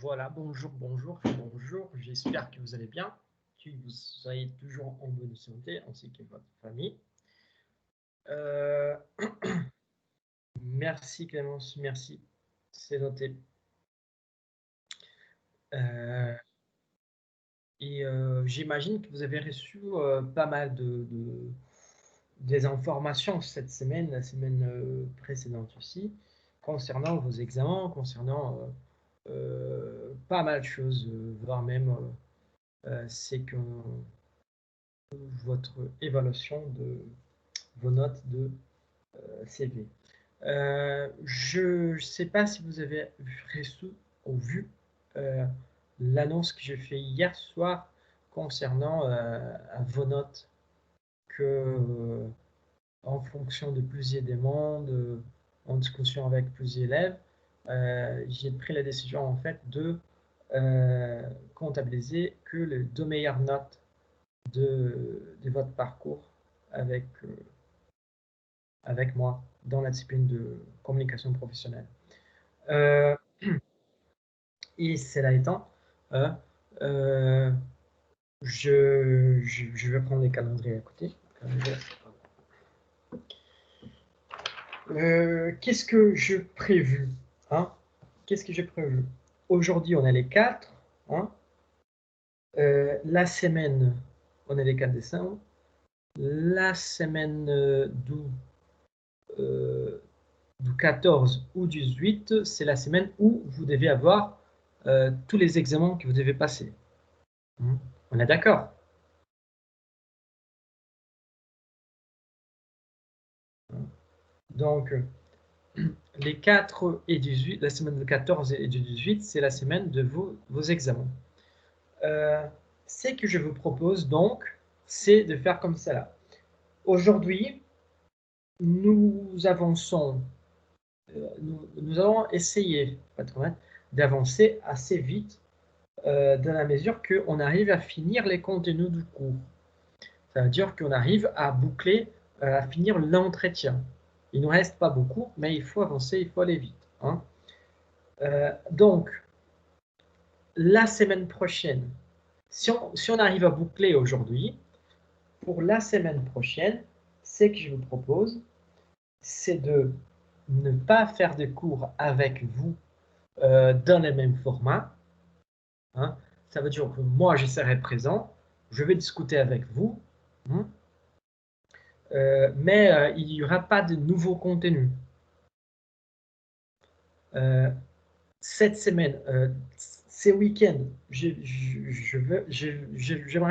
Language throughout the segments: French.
Voilà, bonjour, bonjour, bonjour. J'espère que vous allez bien, que vous soyez toujours en bonne santé, ainsi que votre famille. Euh, Merci Clémence, merci. C'est noté. Euh, J'imagine que vous avez reçu pas mal des informations cette semaine, la semaine précédente aussi, concernant vos examens, concernant pas mal de choses, voire même c'est que votre évaluation de vos notes de CV. Je ne sais pas si vous avez reçu ou vu euh, l'annonce que j'ai fait hier soir concernant vos notes que, en fonction de plusieurs demandes, en discussion avec plusieurs élèves, j'ai pris la décision en fait de comptabiliser que les deux meilleures notes de votre parcours avec, avec moi dans la discipline de communication professionnelle. Euh, et cela étant, euh, euh, je vais prendre les calendriers à côté. Qu'est-ce que je prévu, hein? Qu'est-ce que j'ai prévu? Aujourd'hui, on est les 4. Hein? La semaine, on est les 4 décembre. La semaine du 14 ou 18, c'est la semaine où vous devez avoir tous les examens que vous devez passer. On est d'accord? Donc, les 4 et 18, la semaine du 14 et du 18, c'est la semaine de vos examens. Ce que je vous propose donc, c'est de faire comme cela. Aujourd'hui, nous avançons, nous allons essayer, d'avancer assez vite dans la mesure qu'on arrive à finir les contenus du cours. Ça veut dire qu'on arrive à boucler, à finir l'entretien. Il ne nous reste pas beaucoup, mais il faut avancer, il faut aller vite. Hein. Donc, la semaine prochaine, si on arrive à boucler aujourd'hui, pour la semaine prochaine, ce que je vous propose, c'est de ne pas faire de cours avec vous dans le même format. Hein. Ça veut dire que moi, je serai présent, je vais discuter avec vous, hein, mais il n'y aura pas de nouveau contenu. Cette semaine, ces week-ends, j'aimerais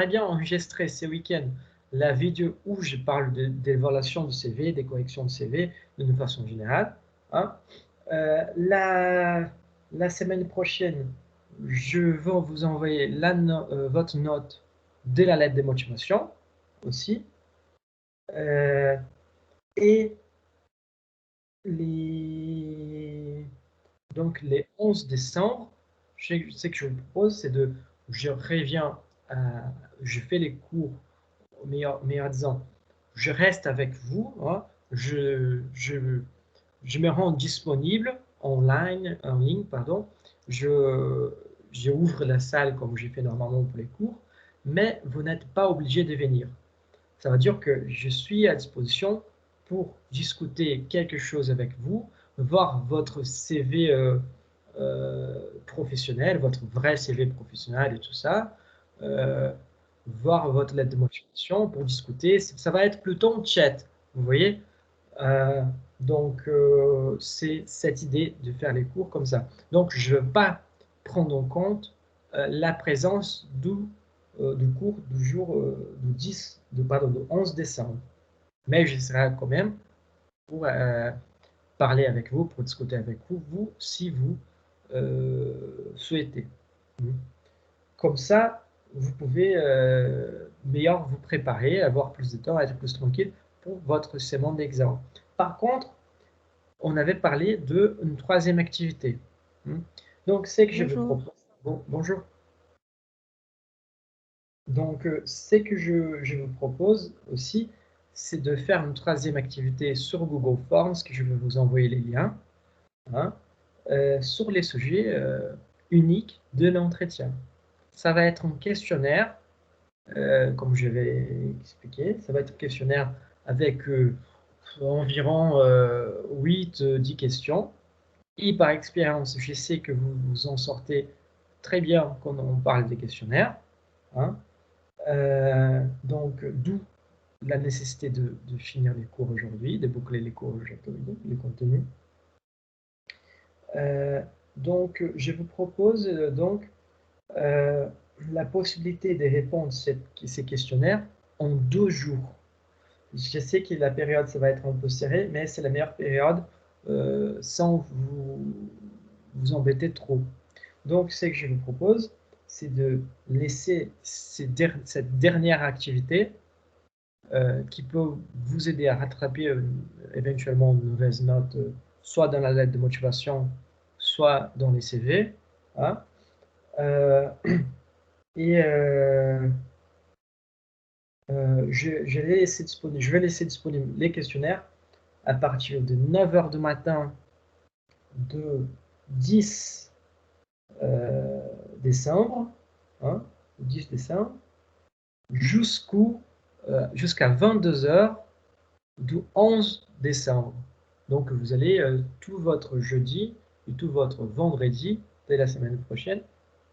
bien enregistrer ces week-ends la vidéo où je parle d'évaluation de CV, des corrections de CV, d'une façon générale. Hein. La semaine prochaine, je vais vous envoyer votre note de la lettre de motivation aussi. Et donc les 11 décembre, ce que je vous propose, c'est je reviens, je fais les cours, meilleur disant, je reste avec vous, hein, je me rends disponible en ligne, pardon, j'ouvre la salle comme j'ai fait normalement pour les cours, mais vous n'êtes pas obligé de venir. Ça veut dire que je suis à disposition pour discuter quelque chose avec vous, voir votre CV professionnel, votre vrai CV professionnel et tout ça, euh, voir votre lettre de motivation pour discuter. Ça va être plutôt un chat, vous voyez. Euh, donc, c'est cette idée de faire les cours comme ça. Donc, je ne veux pas prendre en compte la présence du cours du jour du 11 décembre. Mais je serai quand même pour parler avec vous, pour discuter avec vous, si vous souhaitez. Comme ça, vous pouvez meilleur vous préparer, avoir plus de temps, être plus tranquille pour votre semaine d'examen. Par contre, on avait parlé d'une troisième activité. Donc, c'est que je vous Bonjour. propose. Bonjour. Donc, ce que je vous propose aussi, c'est de faire une troisième activité sur Google Forms, que je vais vous envoyer les liens, hein, sur les sujets unique de l'entretien. Ça va être un questionnaire, comme je vais expliquer. Ça va être un questionnaire avec environ 8-10 questions. Et par expérience, je sais que vous vous en sortez très bien quand on parle des questionnaires. Hein. Donc, d'où la nécessité de finir les cours aujourd'hui, de boucler les cours aujourd'hui, les contenus. Donc, je vous propose la possibilité de répondre ces questionnaires en 2 jours. Je sais que la période, ça va être un peu serré, mais c'est la meilleure période sans vous embêter trop. Donc, ce que je vous propose, c'est de laisser cette dernière activité qui peut vous aider à rattraper éventuellement une mauvaise note, soit dans la lettre de motivation, soit dans les CV. Hein. Je vais laisser disponible les questionnaires à partir de 9 h du matin de 10 décembre, hein, 10 décembre, jusqu'à 22 h du 11 décembre. Donc vous allez tout votre jeudi et tout votre vendredi dès la semaine prochaine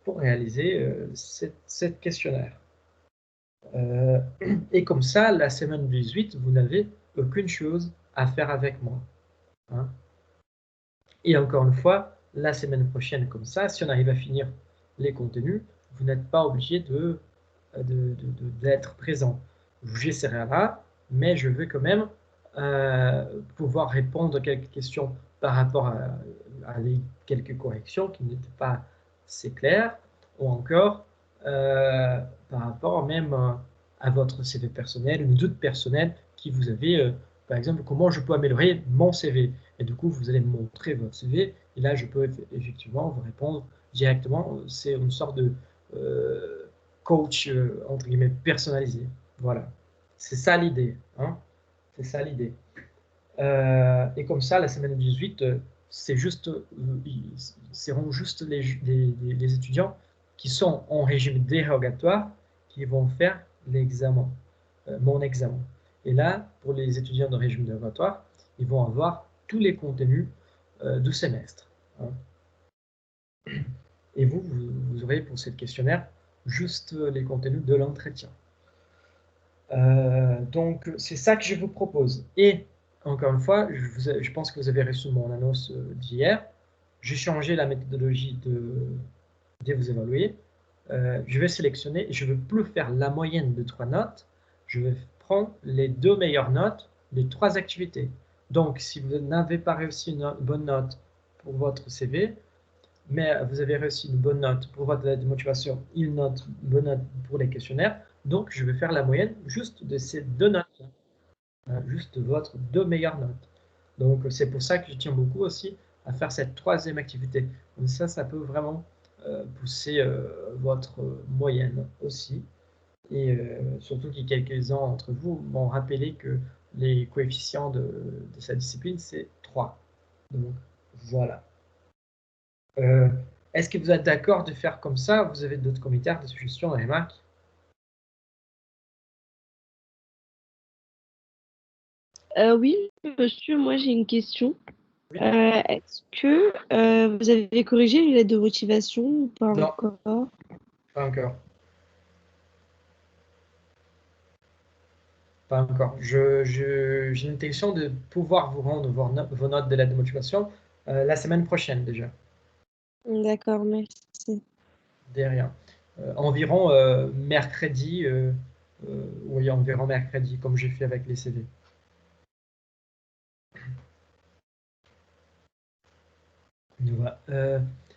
pour réaliser cette questionnaire. Et comme ça, la semaine 18, vous n'avez aucune chose à faire avec moi. Hein. Et encore une fois, la semaine prochaine, comme ça, si on arrive à finir les contenus, vous n'êtes pas obligé d'être présent. J'essaierai là, mais je veux quand même pouvoir répondre à quelques questions par rapport à quelques corrections qui n'étaient pas assez claires, ou encore par rapport même à votre CV personnel, une doute personnelle qui vous avez, par exemple, comment je peux améliorer mon CV. Et du coup, vous allez me montrer votre CV, et là, je peux effectivement vous répondre directement. C'est une sorte de coach, entre guillemets, personnalisé. Voilà. C'est ça l'idée. Hein. C'est ça l'idée. Et comme ça, la semaine 18, seront juste les étudiants qui sont en régime dérogatoire qui vont faire l'examen, mon examen. Et là, pour les étudiants de régime dérogatoire, ils vont avoir tous les contenus du semestre. Hein. Et vous aurez pour cette questionnaire juste les contenus de l'entretien. Donc, c'est ça que je vous propose. Et, encore une fois, je pense que vous avez reçu mon annonce d'hier. J'ai changé la méthodologie de vous évaluer. Je vais sélectionner, je ne veux plus faire la moyenne de 3 notes. Je vais prendre les 2 meilleures notes des 3 activités. Donc, si vous n'avez pas réussi une bonne note pour votre CV, mais vous avez reçu une bonne note pour votre lettre de motivation, une bonne note pour les questionnaires, donc je vais faire la moyenne juste de ces 2 notes, juste votre 2 meilleures notes. Donc c'est pour ça que je tiens beaucoup aussi à faire cette 3e activité. Donc ça peut vraiment pousser votre moyenne aussi. Et surtout que quelques-uns d'entre vous m'ont rappelé que les coefficients de sa discipline, c'est 3. Donc voilà. Est-ce que vous êtes d'accord de faire comme ça? Vous avez d'autres commentaires, des suggestions, des remarques? Oui, monsieur, moi j'ai une question. Oui. Est-ce que vous avez corrigé les lettres de motivation ou pas Non, encore? pas encore. Pas encore. J'ai l'intention de pouvoir vous rendre vos notes de l'aide de motivation la semaine prochaine déjà. D'accord, merci. Derrière. Environ mercredi, oui, environ mercredi, comme j'ai fait avec les CD. Voilà.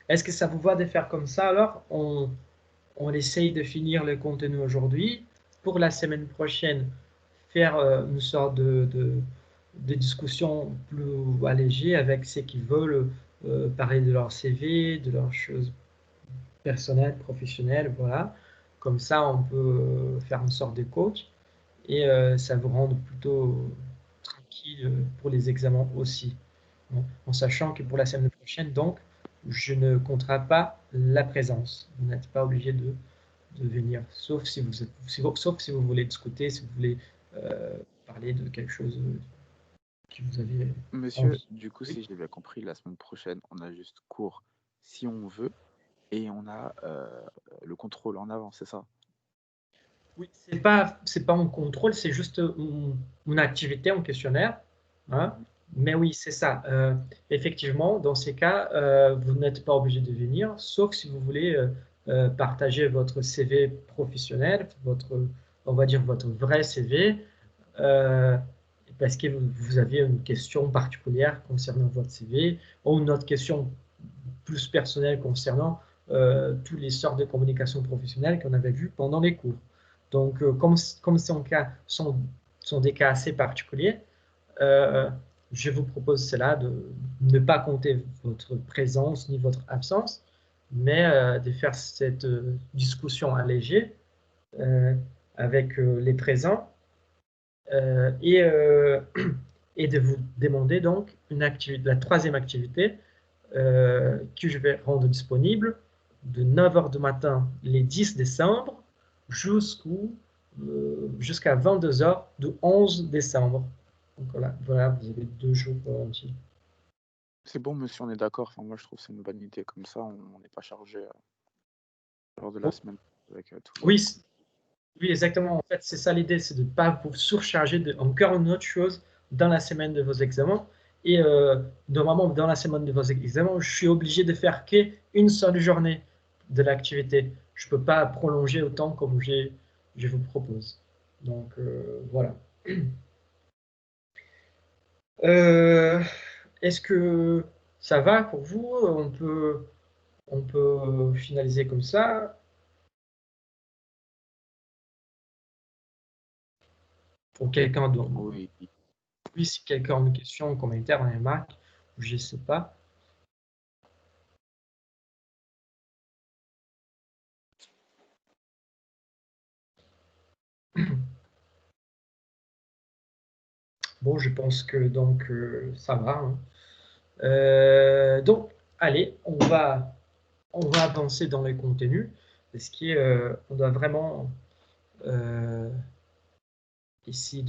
Est-ce que ça vous va de faire comme ça alors? On essaye de finir le contenu aujourd'hui. Pour la semaine prochaine, faire une sorte de discussion plus allégée avec ceux qui veulent parler de leur CV, de leurs choses personnelles, professionnelles, voilà. Comme ça, on peut faire une sorte de coach et ça vous rend plutôt tranquille pour les examens aussi. Hein. En sachant que pour la semaine prochaine, donc, je ne compterai pas la présence. Vous n'êtes pas obligé de venir, sauf si vous voulez discuter, si vous voulez parler de quelque chose que vous avez Monsieur, envie. du coup, Oui. si j'ai bien compris, la semaine prochaine, on a juste cours si on veut et on a le contrôle en avant, c'est ça? Oui, c'est pas un contrôle, c'est juste une activité, un questionnaire. Hein. Mhm. Mais oui, c'est ça. Effectivement, dans ces cas, vous n'êtes pas obligé de venir, sauf si vous voulez partager votre CV professionnel, on va dire votre vrai CV, euh, parce que vous avez une question particulière concernant votre CV, ou une autre question plus personnelle concernant toutes les sortes de communication professionnelle qu'on avait vues pendant les cours. Donc, comme sont des cas assez particuliers, euh, je vous propose cela de ne pas compter votre présence ni votre absence, mais de faire cette discussion allégée euh, avec les présents euh, et, euh, et de vous demander donc la troisième activité que je vais rendre disponible de 9 heures du matin les 10 décembre jusqu'à 22 heures du 11 décembre. Donc voilà, vous avez 2 jours entiers. C'est bon, monsieur, on est d'accord. Enfin, moi, je trouve que c'est une bonne idée. Comme ça, on n'est pas chargé lors de la Bon, semaine avec tout le... oui, oui, exactement. En fait, c'est ça l'idée, c'est de ne pas vous surcharger de encore une autre chose dans la semaine de vos examens. Et normalement, dans la semaine de vos examens, je suis obligé de faire qu'une seule journée de l'activité. Je ne peux pas prolonger autant comme je vous propose. Donc, voilà. Euh, Est-ce que ça va pour vous? On peut finaliser comme ça. Pour quelqu'un d'autre. Oui. Oui, si quelqu'un a une question, un commentaire, un remarque, je ne sais pas. Bon, je pense que donc ça va. Hein. Donc, allez, on va avancer dans les contenus parce qu'on doit vraiment essayer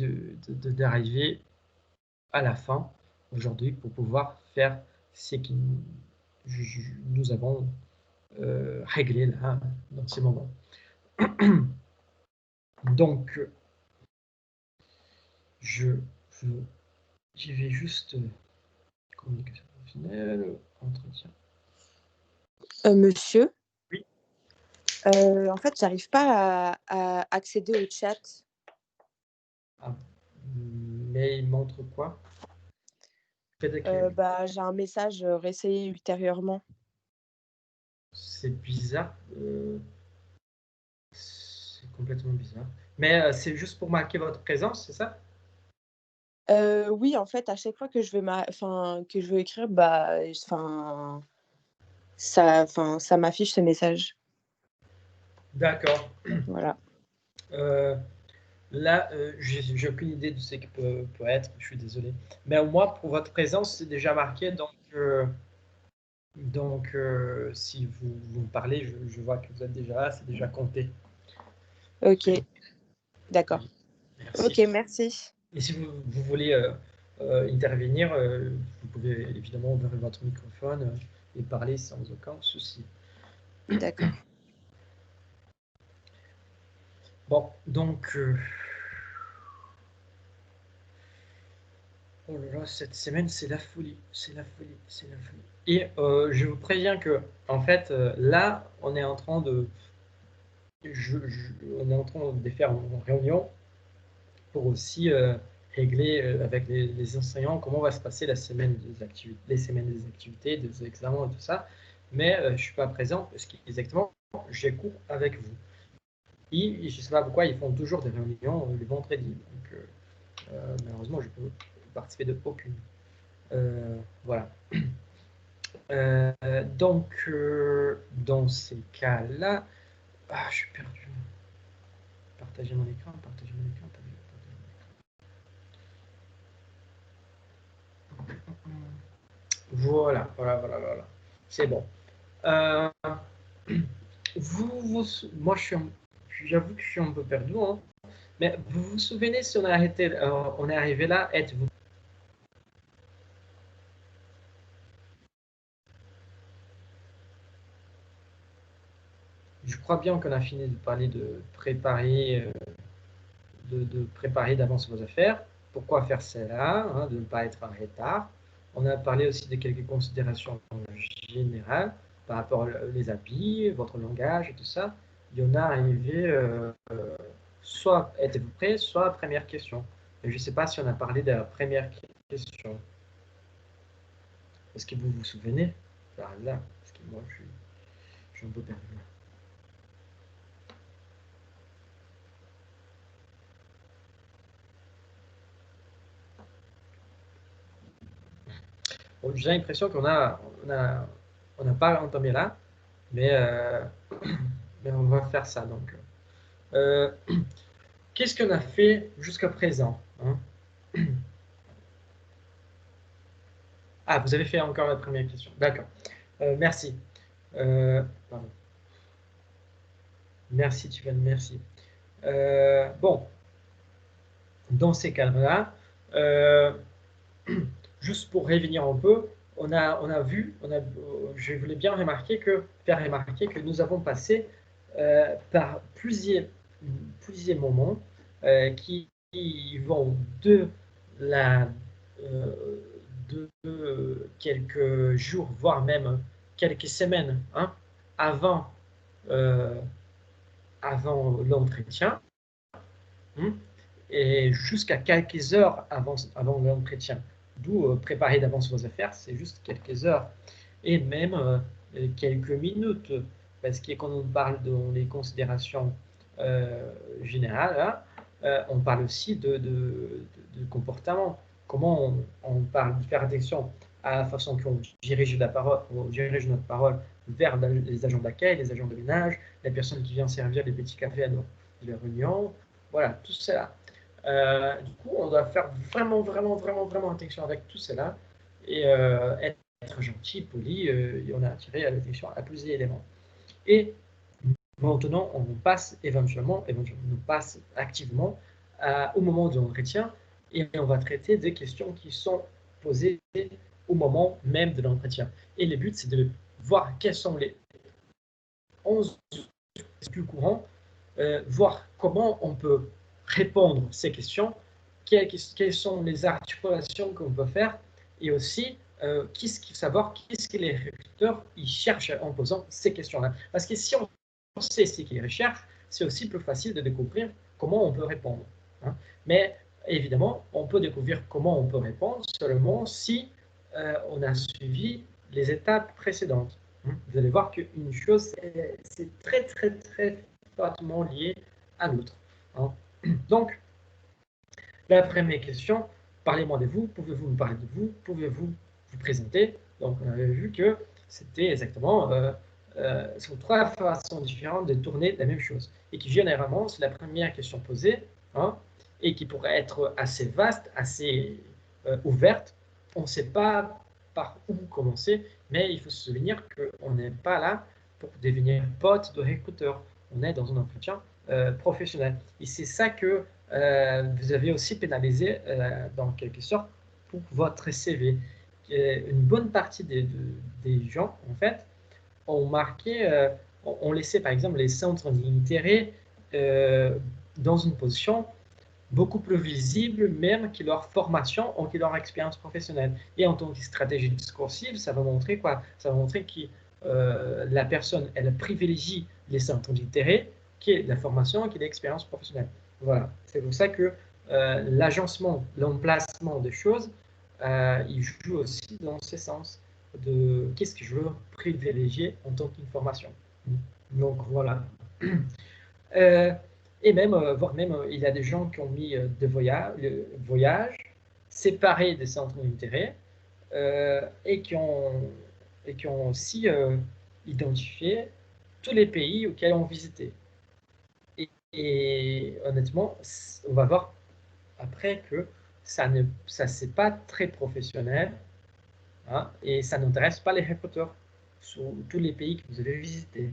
d'arriver à la fin aujourd'hui pour pouvoir faire ce que nous avons réglé là dans ces moments. Donc, je, je, j'y vais juste communication professionnelle, entretien. Monsieur, Oui. en fait, j'arrive pas à accéder au chat. Ah, mais il montre quoi? J'ai un message réessayé ultérieurement. C'est bizarre. C'est complètement bizarre. Mais c'est juste pour marquer votre présence, c'est ça? Oui, en fait, à chaque fois que je veux écrire, ça m'affiche ce message. D'accord. Voilà. Là, j'ai aucune idée de ce que peut être. Je suis désolé. Mais au moins, pour votre présence, c'est déjà marqué. Donc si vous me parlez, je vois que vous êtes déjà là. C'est déjà compté. Ok, d'accord. Merci. Ok, merci. Et si vous voulez intervenir, vous pouvez évidemment ouvrir votre microphone et parler sans aucun souci. D'accord. Bon, donc, oh là là, cette semaine, c'est la folie, c'est la folie, c'est la folie. Et je vous préviens que, en fait, là, on est en train de, on est en train de faire une réunion pour aussi régler avec les enseignants comment va se passer la semaine des activités, les semaines des activités, des examens et tout ça. Mais je ne suis pas présent parce qu'exactement, j'ai cours avec vous. Et je ne sais pas pourquoi ils font toujours des réunions le vendredi. Donc, malheureusement, je peux participer de aucune. Voilà. Donc, dans ces cas-là, je suis perdu. Partager mon écran, partager mon écran, partager mon écran. Voilà. c'est bon. Euh, moi, j'avoue que je suis un peu perdu, hein. Mais vous vous souvenez si on on est arrivé là, êtes-vous? Je crois bien qu'on a fini de parler de préparer d'avance vos affaires. Pourquoi faire cela, hein, de ne pas être en retard. On a parlé aussi de quelques considérations générales par rapport aux habits, votre langage et tout ça. Il y en a arrivé, soit êtes-vous prêt, soit première question. Et je ne sais pas si on a parlé de la première question. Est-ce que vous vous souvenez? Par là, parce que moi, je suis un peu perdu. Bon, j'ai l'impression on n'a pas entamé là, mais, mais on va faire ça. Donc, euh, qu'est-ce qu'on a fait jusqu'à présent, hein? Ah, vous avez fait encore la première question. D'accord. Merci. Pardon. Merci, Tuvan, merci. Bon, dans ces cas-là, juste pour revenir un peu, je voulais bien faire remarquer que nous avons passé par plusieurs moments qui vont la, euh, de quelques jours, voire même quelques semaines, hein, avant, euh, avant l'entretien, hein, et jusqu'à quelques heures avant l'entretien. D'où préparer d'avance vos affaires, c'est juste quelques heures, et même quelques minutes, parce que quand on parle dans les considérations générales, hein, on parle aussi de comportement. Comment on parle de faire attention à la façon qu'on dirige on dirige notre parole vers les agents d'accueil, les agents de ménage, les personnes qui viennent servir les petits cafés à les réunions, voilà, tout cela. Du coup, on doit faire vraiment attention avec tout cela et être gentil, poli, et on a attiré l'attention à plusieurs éléments. Et maintenant, on passe on passe activement au moment de l'entretien et on va traiter des questions qui sont posées au moment même de l'entretien. Et le but, c'est de voir quels sont les 11 plus courants, voir comment on peut répondre à ces questions, quelles sont les articulations qu'on peut faire, et aussi savoir qu'est-ce que les recruteurs ils cherchent en posant ces questions-là. Parce que si on sait ce qu'ils recherchent, c'est aussi plus facile de découvrir comment on peut répondre, hein. Mais évidemment, on peut découvrir comment on peut répondre seulement si on a suivi les étapes précédentes. Vous allez voir qu'une chose, c'est très fortement lié à l'autre, hein. Donc, la première question, parlez-moi de vous, pouvez-vous me parler de vous, pouvez-vous vous présenter? Donc, on avait vu que c'était exactement sont trois façons différentes de tourner la même chose. Et qui généralement, c'est la première question posée, hein, et qui pourrait être assez vaste, assez ouverte. On ne sait pas par où commencer, mais il faut se souvenir qu'on n'est pas là pour devenir pote de recruteur. On est dans un entretien professionnel. Et c'est ça que vous avez aussi pénalisé dans quelque sorte pour votre CV. Une bonne partie des gens, en fait, ont marqué, ont laissé par exemple les centres d'intérêt dans une position beaucoup plus visible même que leur formation ou que leur expérience professionnelle. Et en tant que stratégie discursive, ça va montrer quoi? Ça va montrer que la personne, elle privilégie les centres d'intérêt qui est la formation, qui est l'expérience professionnelle. Voilà, c'est pour ça que l'agencement, l'emplacement des choses, il joue aussi dans ce sens de qu'est-ce que je veux privilégier en tant qu'information. Donc voilà. Et même, voire même, il y a des gens qui ont mis des voyages séparés des centres d'intérêt et qui ont aussi identifié tous les pays auxquels on visitait. Et honnêtement, on va voir après que ça c'est pas très professionnel, hein, et ça n'intéresse pas les recruteurs. sur tous les pays que vous avez visités.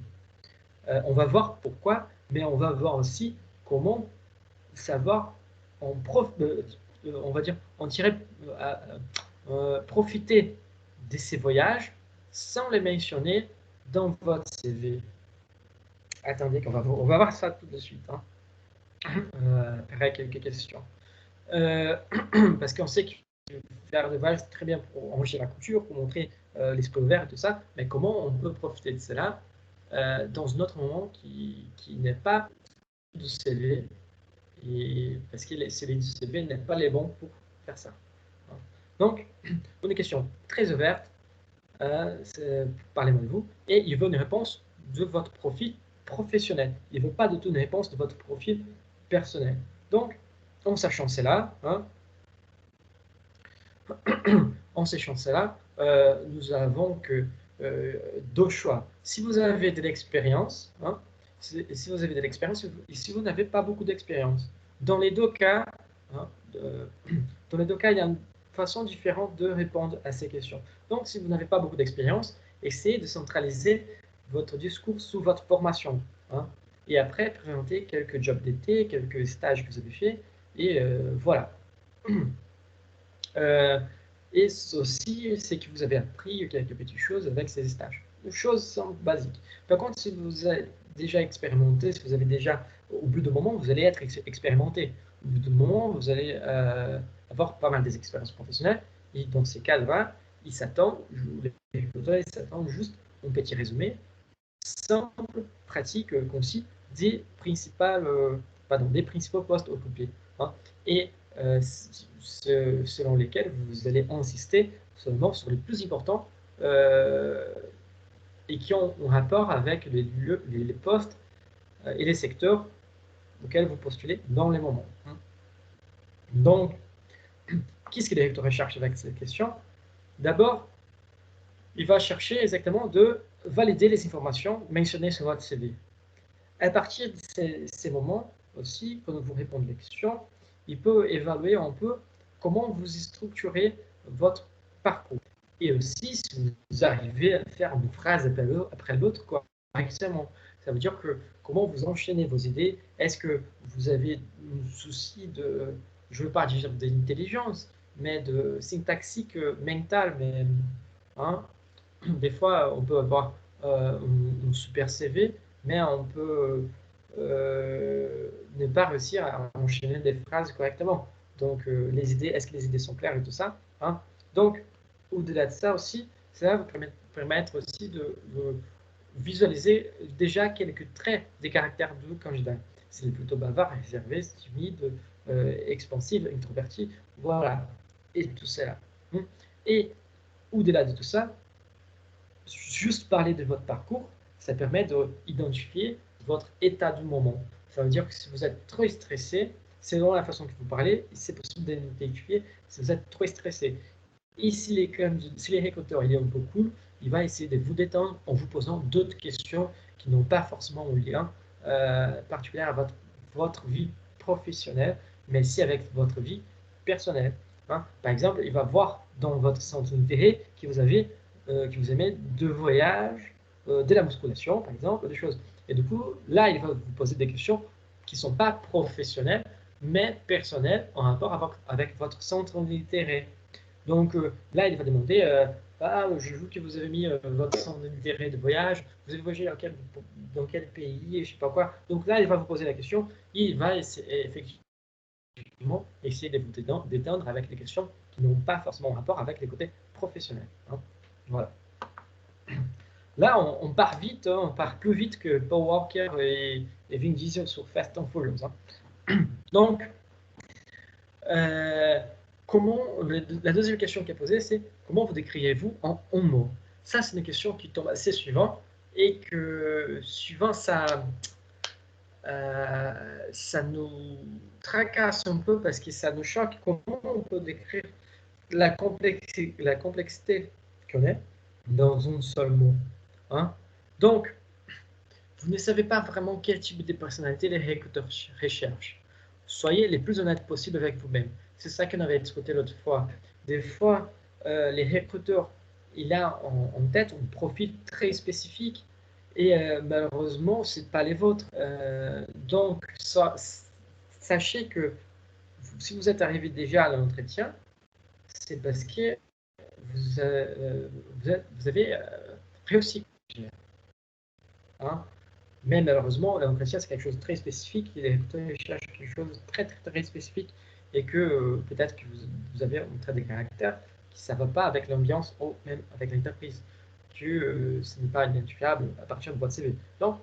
On va voir pourquoi, mais on va voir aussi comment savoir on va dire, en tirer, profiter de ces voyages sans les mentionner dans votre CV. Attendez, on va voir ça tout de suite. Hein. Après quelques questions. Parce qu'on sait que faire des voyages, c'est très bien pour enrichir la culture, pour montrer l'esprit ouvert et tout ça, mais comment on peut profiter de cela dans un autre moment qui n'est pas du CV, parce que les CV du CV n'est pas les bons pour faire ça. Donc, une question très ouverte, parlez-moi de vous, et il veut une réponse de votre profil professionnel. Il ne veut pas du tout une réponse de votre profil personnel. Donc, en sachant cela, hein, en sachant cela, nous avons que deux choix. Si vous avez de l'expérience, hein, si vous avez de l'expérience, et si vous n'avez pas beaucoup d'expérience, dans les deux cas, hein, dans les deux cas, il y a une façon différente de répondre à ces questions. Donc, si vous n'avez pas beaucoup d'expérience, essayez de centraliser votre discours sous votre formation. Hein, et après, présenter quelques jobs d'été, quelques stages que vous avez faits, et voilà. Et aussi, c'est que vous avez appris quelques petites choses avec ces stages. Les choses sont basiques. Par contre, si vous avez déjà expérimenté, si vous avez déjà, au bout d'un moment, vous allez être expérimenté. Au bout d'un moment, vous allez avoir pas mal des expériences professionnelles. Et dans ces cas-là, ils s'attendent juste un petit résumé simple, pratique, concis des des principaux postes occupés. Hein. Et selon lesquels vous allez insister seulement sur les plus importants et qui ont un rapport avec les postes et les secteurs auxquels vous postulez dans les moments. Hein. Donc, qu'est-ce que le directeur recherche avec cette question? D'abord, il va chercher exactement de valider les informations mentionnées sur votre CV. À partir de ces moments aussi, quand vous répondez aux questions, il peut évaluer un peu comment vous structurez votre parcours. Et aussi, si vous arrivez à faire une phrase après l'autre correctement. Ça veut dire que comment vous enchaînez vos idées. Est-ce que vous avez un souci de, je ne veux pas dire d'intelligence, mais de syntaxique mentale, mais hein, des fois, on peut avoir un super CV, mais on peut ne pas réussir à enchaîner des phrases correctement. Donc, les idées, est-ce que les idées sont claires et tout ça, hein. Donc, au-delà de ça aussi, ça va vous permettre aussi de visualiser déjà quelques traits des caractères du candidat. S'il est plutôt bavard, réservé, timide, expansif, introverti, voilà, et tout ça. Et au-delà de tout ça, juste parler de votre parcours, ça permet d'identifier votre état du moment. Ça veut dire que si vous êtes trop stressé, selon la façon que vous parlez, c'est possible d'identifier si vous êtes trop stressé. Et si les recruteurs il est un peu cool, il va essayer de vous détendre en vous posant d'autres questions qui n'ont pas forcément un lien particulier à votre vie professionnelle, mais aussi avec votre vie personnelle. Hein. Par exemple, il va voir dans votre centre d'intérêt que vous aimez de voyage, de la musculation, par exemple, des choses. Et du coup, là, il va vous poser des questions qui ne sont pas professionnelles, mais personnelles en rapport avec votre centre d'intérêt. Donc là, il va demander je vois que vous avez mis votre centre d'intérêt de voyage, vous avez voyagé dans quel pays, je ne sais pas quoi. Donc là, il va vous poser la question, il va effectivement essayer de vous détendre avec des questions qui n'ont pas forcément rapport avec les côtés professionnels. Hein. Voilà. Là, on part vite, hein, on part plus vite que Paul Walker et Vin Diesel sur Fast and Furious. Hein. Donc, la deuxième question qui est posée, c'est comment vous décrivez-vous en 1 mot? Ça, c'est une question qui tombe assez souvent et que souvent ça nous tracasse un peu parce que ça nous choque. Comment on peut décrire la complexité qu'on est dans un seul mot, hein? Donc, vous ne savez pas vraiment quel type de personnalité les recruteurs recherchent. Soyez les plus honnêtes possible avec vous-même. C'est ça qu'on avait discuté l'autre fois. Des fois, les recruteurs il a en tête un profil très spécifique et malheureusement, ce n'est pas les vôtres. Donc, sachez que si vous êtes arrivé déjà à l'entretien, c'est parce que vous avez réussi. Hein. Mais malheureusement, l'entretien, c'est quelque chose de très spécifique. Il cherche quelque chose de très, très, très spécifique et que peut-être que vous avez un trait de caractère qui ne va pas avec l'ambiance ou même avec l'entreprise, que ce n'est pas identifiable à partir de votre CV. Donc,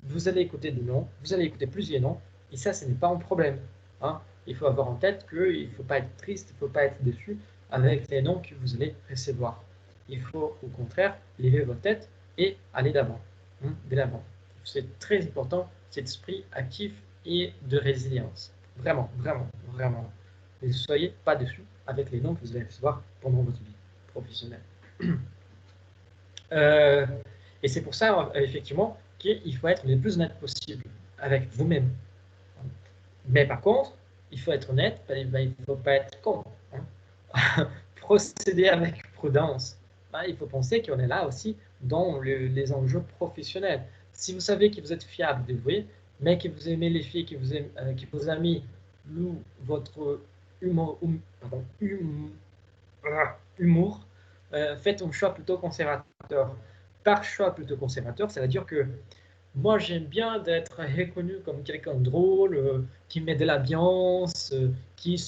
vous allez écouter des noms, vous allez écouter plusieurs noms, et ça, ce n'est pas un problème. Hein. Il faut avoir en tête qu'il ne faut pas être triste, il ne faut pas être déçu avec les noms que vous allez recevoir. Il faut au contraire lever votre tête et aller d'avant, de l'avant. C'est très important, cet esprit actif et de résilience. Vraiment, vraiment, vraiment. Ne soyez pas déçus avec les noms que vous allez recevoir pendant votre vie professionnelle. Et c'est pour ça, effectivement, qu'il faut être le plus honnête possible avec vous-même. Mais par contre, il faut être honnête, il ne faut pas être con. Hein. Procéder avec prudence. Il faut penser qu'on est là aussi dans les enjeux professionnels. Si vous savez que vous êtes fiable, dévoué, mais que vous aimez les filles, que vos amis louent votre humour, faites un choix plutôt conservateur. Par choix plutôt conservateur, ça veut dire que moi, j'aime bien d'être reconnu comme quelqu'un de drôle, qui met de l'ambiance, qui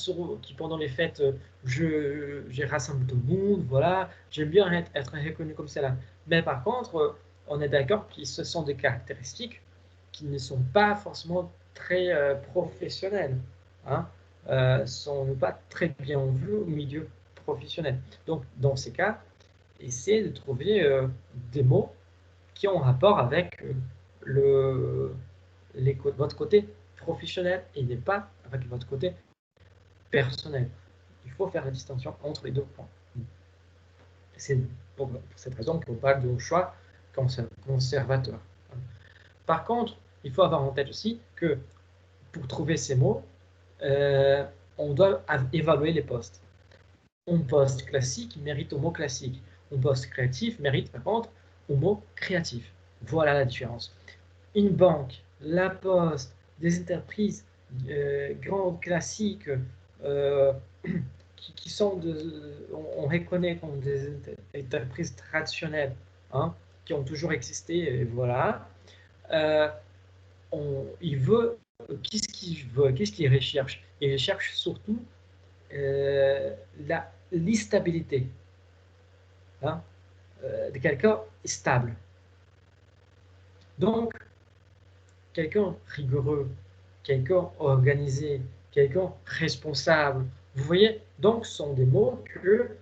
pendant les fêtes, je rassemble tout le monde, voilà. J'aime bien être reconnu comme cela. Mais par contre, on est d'accord que ce sont des caractéristiques qui ne sont pas forcément très professionnelles. Hein, sont pas très bien vues au milieu professionnel. Donc, dans ces cas, essayez de trouver des mots qui ont rapport avec votre côté professionnel et n'est pas avec votre côté personnel. Il faut faire la distinction entre les deux points. C'est pour cette raison qu'on parle de choix conservateur. Par contre, il faut avoir en tête aussi que pour trouver ces mots, on doit évaluer les postes. Un poste classique mérite un mot classique. Un poste créatif mérite par contre un mot créatif. Voilà la différence. Une banque, la poste, des entreprises grands classiques qui sont, on reconnaît comme des entreprises traditionnelles, hein, qui ont toujours existé, et voilà. Il veut, qu'est-ce qu'il recherche? Il recherche surtout l'instabilité, hein, de quelqu'un stable. Donc, quelqu'un rigoureux, quelqu'un organisé, quelqu'un responsable. Vous voyez, donc ce sont des mots que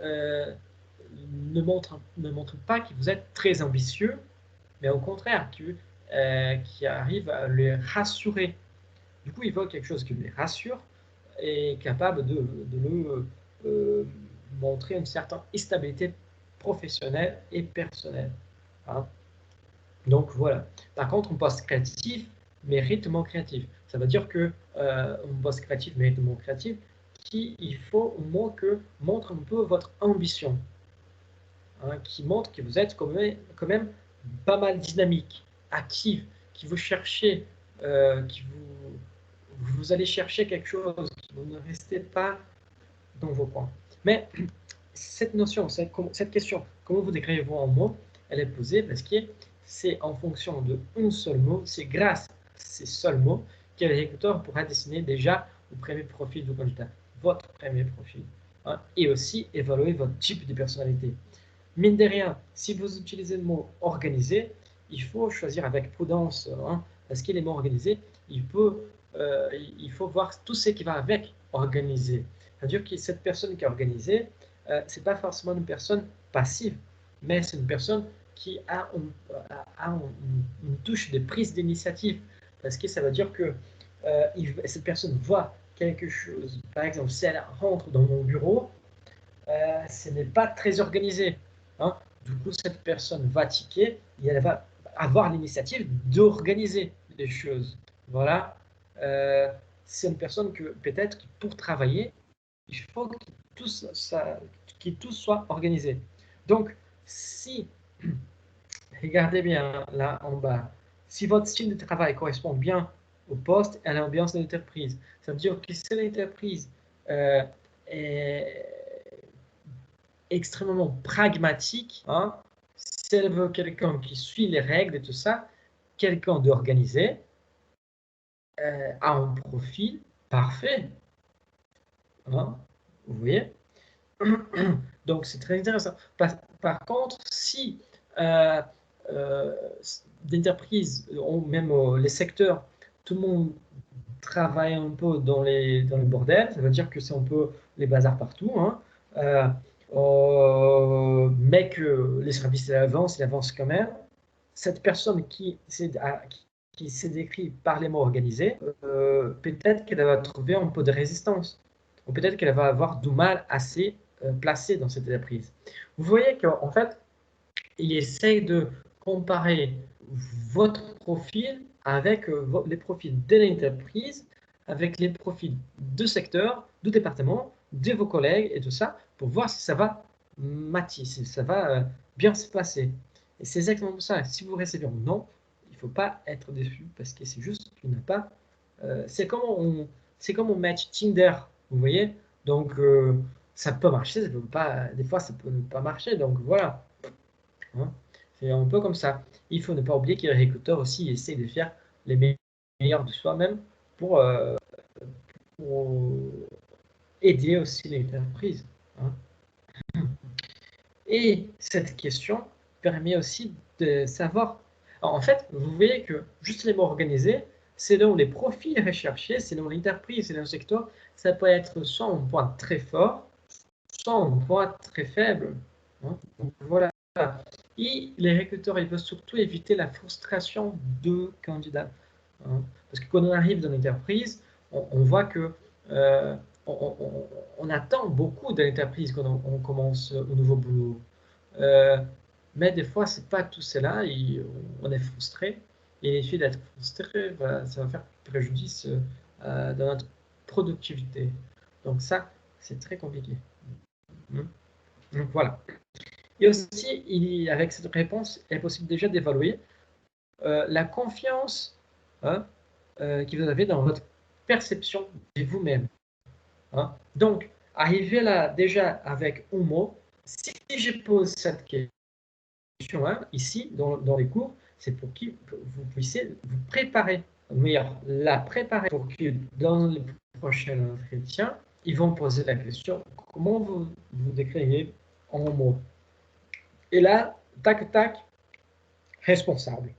ne montrent pas que vous êtes très ambitieux, mais au contraire, qui arrive à les rassurer. Du coup, il faut quelque chose qui les rassure et capable de le montrer une certaine stabilité professionnelle et personnelle. Hein. Donc voilà. Par contre, un poste créatif mérite mot créatif. Ça veut dire que un poste créatif mérite mot créatif, il faut au moins que montre un peu votre ambition, hein, qui montre que vous êtes quand même pas mal dynamique, active, qui vous cherchez, vous allez chercher quelque chose, vous ne restez pas dans vos coins. Mais cette notion, cette question, comment vous décrivez-vous en mots, elle est posée parce que c'est en fonction d'un seul mot, c'est grâce à ces seuls mots que l'exécuteur pourra dessiner déjà le premier profil du candidat, votre premier profil, hein, et aussi évaluer votre type de personnalité. Mine de rien, si vous utilisez le mot organisé, il faut choisir avec prudence, hein, parce que les mots organisés, il faut voir tout ce qui va avec organisé. C'est-à-dire que cette personne qui est organisée, ce n'est pas forcément une personne passive, mais c'est une personne qui a une touche de prise d'initiative. Parce que ça veut dire que cette personne voit quelque chose. Par exemple, si elle rentre dans mon bureau, ce n'est pas très organisé. Hein. Du coup, cette personne va tiquer et elle va avoir l'initiative d'organiser les choses. Voilà. C'est une personne que peut-être pour travailler, Il faut que tout soit organisé. Donc, si, regardez bien là en bas, si votre style de travail correspond bien au poste et à l'ambiance de l'entreprise, ça veut dire que si l'entreprise est extrêmement pragmatique, hein, si elle veut quelqu'un qui suit les règles et tout ça, quelqu'un d'organisé, a un profil parfait. Hein, vous voyez? Donc, c'est très intéressant. Par contre, si euh, euh, d'entreprises, ou même les secteurs, tout le monde travaille un peu dans le bordel, ça veut dire que c'est un peu les bazars partout, hein, mais que les services ils avancent quand même. Cette personne qui s'est décrite par les mots organisés, peut-être qu'elle va trouver un peu de résistance, ou peut-être qu'elle va avoir du mal à se placer dans cette entreprise. Vous voyez qu'en fait, il essaye de comparer votre profil avec les profils de l'entreprise, avec les profils de secteur, du département, de vos collègues et tout ça, pour voir si ça va matcher, si ça va bien se passer. Et c'est exactement ça. Si vous recevez un non, il ne faut pas être déçu parce que c'est juste qu'il n'a pas. C'est comme on match Tinder, vous voyez. Donc ça peut marcher, ça peut pas. Des fois ça peut ne pas marcher. Donc voilà. Hein. C'est un peu comme ça. Il faut ne pas oublier que les recruteurs aussi essaient de faire les meilleurs de soi-même pour, pour aider aussi les entreprises. Hein. Et cette question permet aussi de savoir. Alors, en fait, vous voyez que juste les mots organisés, selon les profils recherchés, selon l'entreprise, selon le secteur, ça peut être soit un point très fort, soit un point très faible. Hein. Donc, voilà. Et les recruteurs, ils veulent surtout éviter la frustration de candidats. Hein. Parce que quand on arrive dans l'entreprise, on voit que on attend beaucoup de l'entreprise quand on commence au nouveau boulot. Euh, mais des fois, c'est pas tout cela et on est frustré. Et l'effet d'être frustré, ça va faire préjudice dans notre productivité. Donc ça, c'est très compliqué. Donc voilà. Et aussi, avec cette réponse, il est possible déjà d'évaluer la confiance, hein, que vous avez dans votre perception de vous-même. Hein. Donc, arriver là déjà avec un mot, si je pose cette question hein, ici dans les cours, c'est pour que vous puissiez vous préparer, ou meilleur, la préparer pour que dans les prochains entretiens, ils vont poser la question comment vous décririez en un mot. Et là, tac, tac, responsable.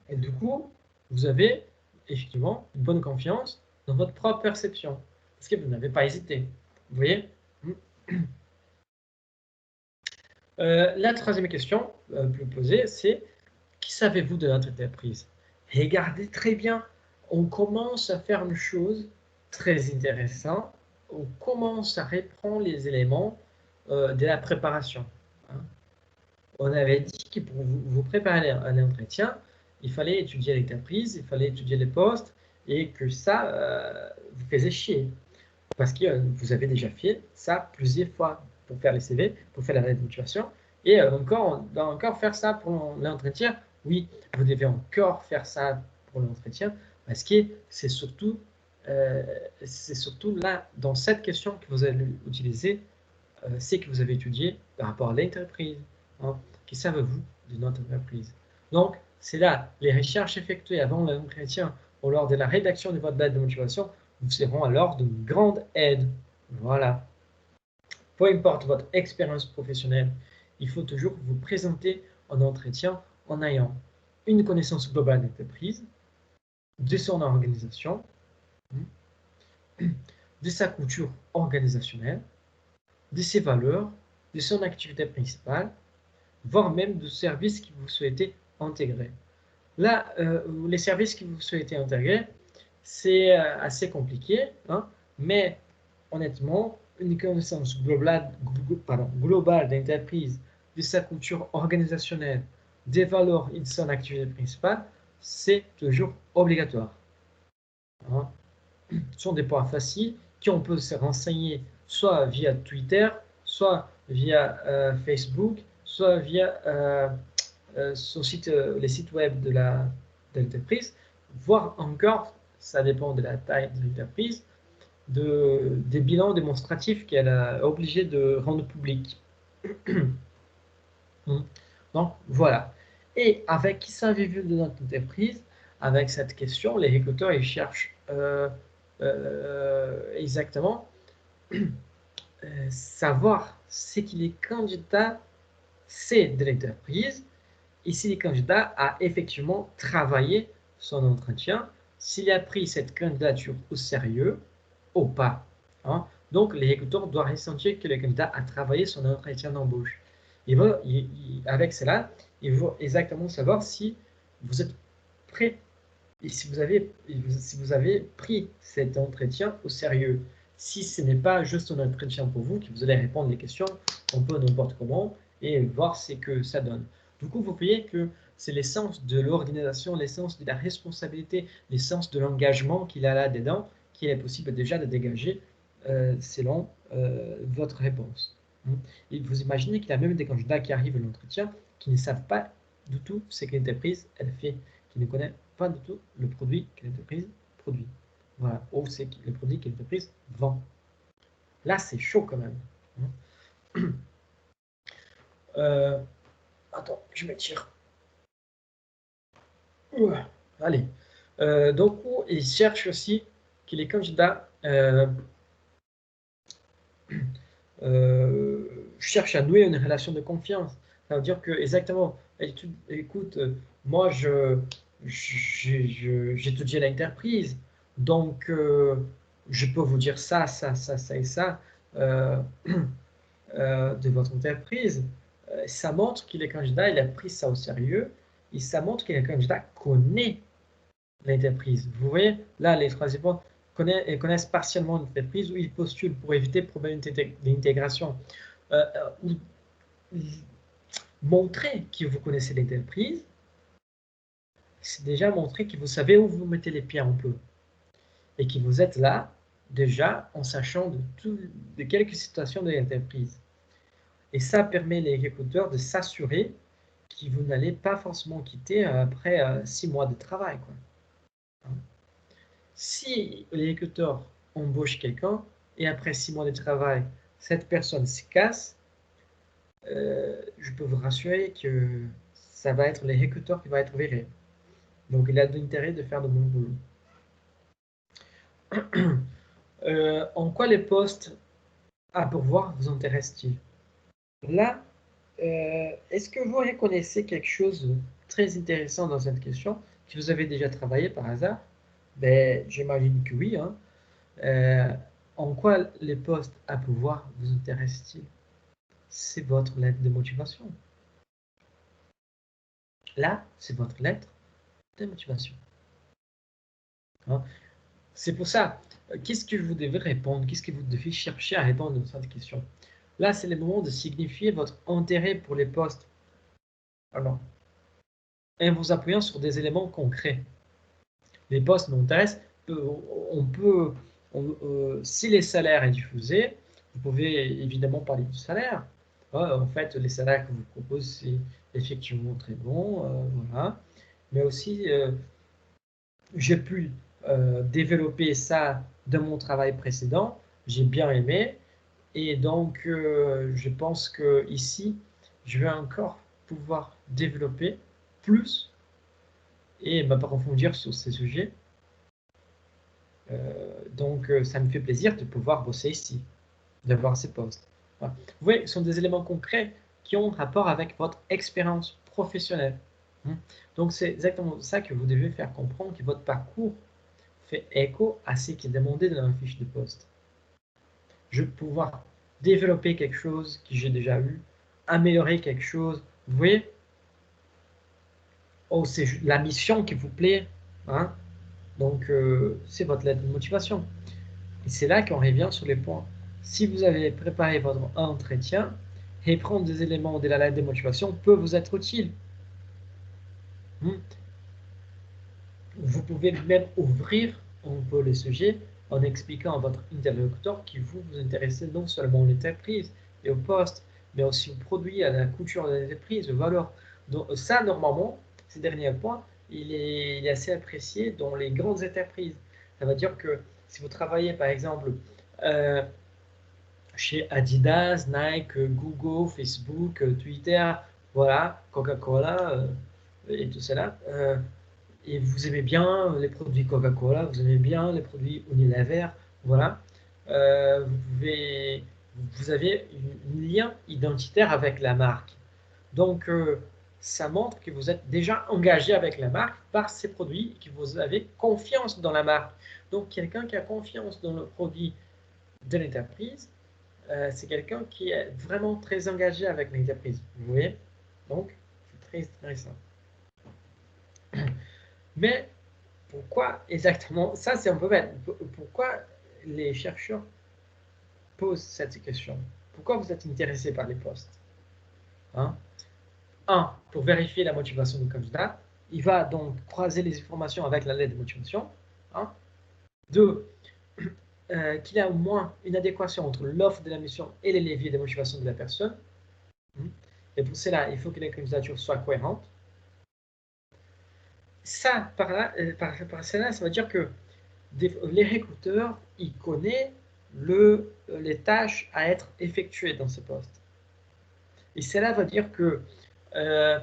Et du coup, vous avez effectivement une bonne confiance dans votre propre perception. Parce que vous n'avez pas hésité. Vous voyez la troisième question plus posée, c'est qui savez-vous de notre entreprise? Regardez très bien. On commence à faire une chose très intéressante. On commence à reprendre les éléments de la préparation. Hein. On avait dit que pour vous préparer à l'entretien, il fallait étudier l'entreprise, il fallait étudier les postes, et que ça vous faisait chier. Parce que vous avez déjà fait ça plusieurs fois pour faire les CV, pour faire la lettre de motivation, et encore faire ça pour l'entretien. Oui, vous devez encore faire ça pour l'entretien, parce que c'est surtout là, dans cette question que vous allez utiliser, c'est que vous avez étudié par rapport à l'entreprise. Hein. Que savez-vous de notre entreprise? Donc, c'est là, les recherches effectuées avant l'entretien ou lors de la rédaction de votre lettre de motivation vous seront alors d'une grande aide. Voilà. Peu importe votre expérience professionnelle, il faut toujours vous présenter en entretien en ayant une connaissance globale de l'entreprise, de son organisation, de sa culture organisationnelle, de ses valeurs, de son activité principale, voire même de services que vous souhaitez intégrer. Là, les services que vous souhaitez intégrer, c'est assez compliqué, hein, mais honnêtement, une connaissance globale d'entreprise, de sa culture organisationnelle, des valeurs et de son activité principale, c'est toujours obligatoire. Hein. Ce sont des points faciles qui on peut se renseigner soit via Twitter, soit via Facebook, soit via les sites web de l'entreprise, voire encore, ça dépend de la taille de l'entreprise, des bilans démonstratifs qu'elle est obligée de rendre publics. Donc, voilà. Et avec qui savez-vous de notre entreprise? Avec cette question, les recruteurs ils cherchent exactement savoir ce que les candidats c'est de l'entreprise et si le candidat a effectivement travaillé son entretien, s'il a pris cette candidature au sérieux ou pas. Hein. Donc, les recruteurs doivent ressentir que le candidat a travaillé son entretien d'embauche. Avec cela, il faut exactement savoir si vous êtes prêt et si vous avez pris cet entretien au sérieux. Si ce n'est pas juste un entretien pour vous, que vous allez répondre les questions un peu n'importe comment et voir ce que ça donne. Du coup, vous voyez que c'est l'essence de l'organisation, l'essence de la responsabilité, l'essence de l'engagement qu'il a là-dedans, qu'il est possible déjà de dégager selon votre réponse. Et vous imaginez qu'il y a même des candidats qui arrivent à l'entretien qui ne savent pas du tout ce que l'entreprise elle fait, qui ne connaissent pas du tout le produit que l'entreprise produit. Voilà, ou c'est le produit que l'entreprise vend. Là, c'est chaud quand même. Attends, je m'étire. Allez. Donc, ils cherchent aussi que les candidats cherchent à nouer une relation de confiance. Ça veut dire que, exactement, écoute, moi, j'étudie à l'entreprise, donc je peux vous dire ça, ça, ça, ça et ça de votre entreprise. Ça montre que le candidat il a pris ça au sérieux et ça montre que le candidat connaît l'entreprise. Vous voyez, là, les troisième points connaissent partiellement l'entreprise où ils postulent pour éviter le problème d'intégration. Ou montrer que vous connaissez l'entreprise, c'est déjà montrer que vous savez où vous mettez les pieds un peu et que vous êtes là déjà en sachant de quelques situations de l'entreprise. Et ça permet les recruteurs de s'assurer que vous n'allez pas forcément quitter après 6 mois de travail. Quoi. Si les recruteurs embauchent quelqu'un et après 6 mois de travail, cette personne se casse, je peux vous rassurer que ça va être les recruteurs qui vont être virés. Donc il a de l'intérêt de faire de bon boulot. En quoi les postes à pourvoir vous intéressent-ils? Là, est-ce que vous reconnaissez quelque chose de très intéressant dans cette question que vous avez déjà travaillé par hasard? Ben, j'imagine que oui. Hein. En quoi les postes à pouvoir vous intéressent-ils? C'est votre lettre de motivation. Là, c'est votre lettre de motivation. Hein. C'est pour ça, qu'est-ce que vous devez répondre? Qu'est-ce que vous devez chercher à répondre à cette question? Là, c'est le moment de signifier votre intérêt pour les postes. Alors, en vous appuyant sur des éléments concrets. Les postes m'intéressent. Si les salaires est diffusé, vous pouvez évidemment parler du salaire. En fait, les salaires que vous proposez, c'est effectivement très bon. Voilà. Mais aussi, j'ai pu développer ça dans mon travail précédent. J'ai bien aimé. Et donc, je pense que ici, je vais encore pouvoir développer plus et m'approfondir sur ces sujets. Donc, ça me fait plaisir de pouvoir bosser ici, d'avoir ces postes. Voilà. Vous voyez, ce sont des éléments concrets qui ont rapport avec votre expérience professionnelle. Donc, c'est exactement ça que vous devez faire comprendre, que votre parcours fait écho à ce qui est demandé dans la fiche de poste. Je vais pouvoir développer quelque chose que j'ai déjà eu, améliorer quelque chose. Vous voyez, oh, c'est la mission qui vous plaît. Hein? Donc, c'est votre lettre de motivation. Et c'est là qu'on revient sur les points. Si vous avez préparé votre entretien, reprendre des éléments de la lettre de motivation peut vous être utile. Vous pouvez même ouvrir un peu le sujet en expliquant à votre interlocuteur que vous vous intéressez non seulement à l'entreprise et au poste, mais aussi aux produits, à la culture de l'entreprise, aux valeurs. Donc ça, normalement, ces derniers points, il est assez apprécié dans les grandes entreprises. Ça veut dire que si vous travaillez, par exemple, euh, chez Adidas, Nike, Google, Facebook, Twitter, voilà, Coca-Cola et tout cela, et vous aimez bien les produits Coca-Cola, vous aimez bien les produits Unilever, voilà, vous avez un lien identitaire avec la marque. Donc, ça montre que vous êtes déjà engagé avec la marque par ces produits, que vous avez confiance dans la marque. Donc, quelqu'un qui a confiance dans le produit de l'entreprise, c'est quelqu'un qui est vraiment très engagé avec l'entreprise. Vous voyez? Donc, c'est très intéressant. Mais pourquoi exactement? Ça, c'est un peu bête. Pourquoi les chercheurs posent cette question? Pourquoi vous êtes intéressé par les postes? Hein? Un, pour vérifier la motivation du candidat. Il va donc croiser les informations avec la lettre de motivation. Hein? Deux, qu'il y a au moins une adéquation entre l'offre de la mission et les leviers de motivation de la personne. Et pour cela, il faut que les candidatures soient cohérentes. Ça, par cela, ça veut dire que les recruteurs, ils connaissent les tâches à être effectuées dans ce poste. Et cela veut dire que euh,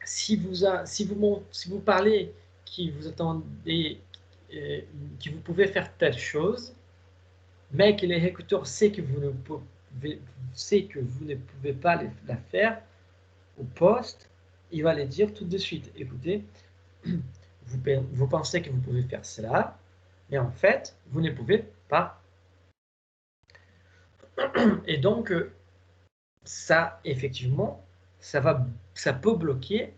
si vous parlez que vous attendez, que vous pouvez faire telle chose, mais que les recruteurs savent que vous ne pouvez pas la faire au poste, il va les dire tout de suite. Écoutez, vous pensez que vous pouvez faire cela, mais en fait, vous ne pouvez pas. Et donc, ça, effectivement, ça peut bloquer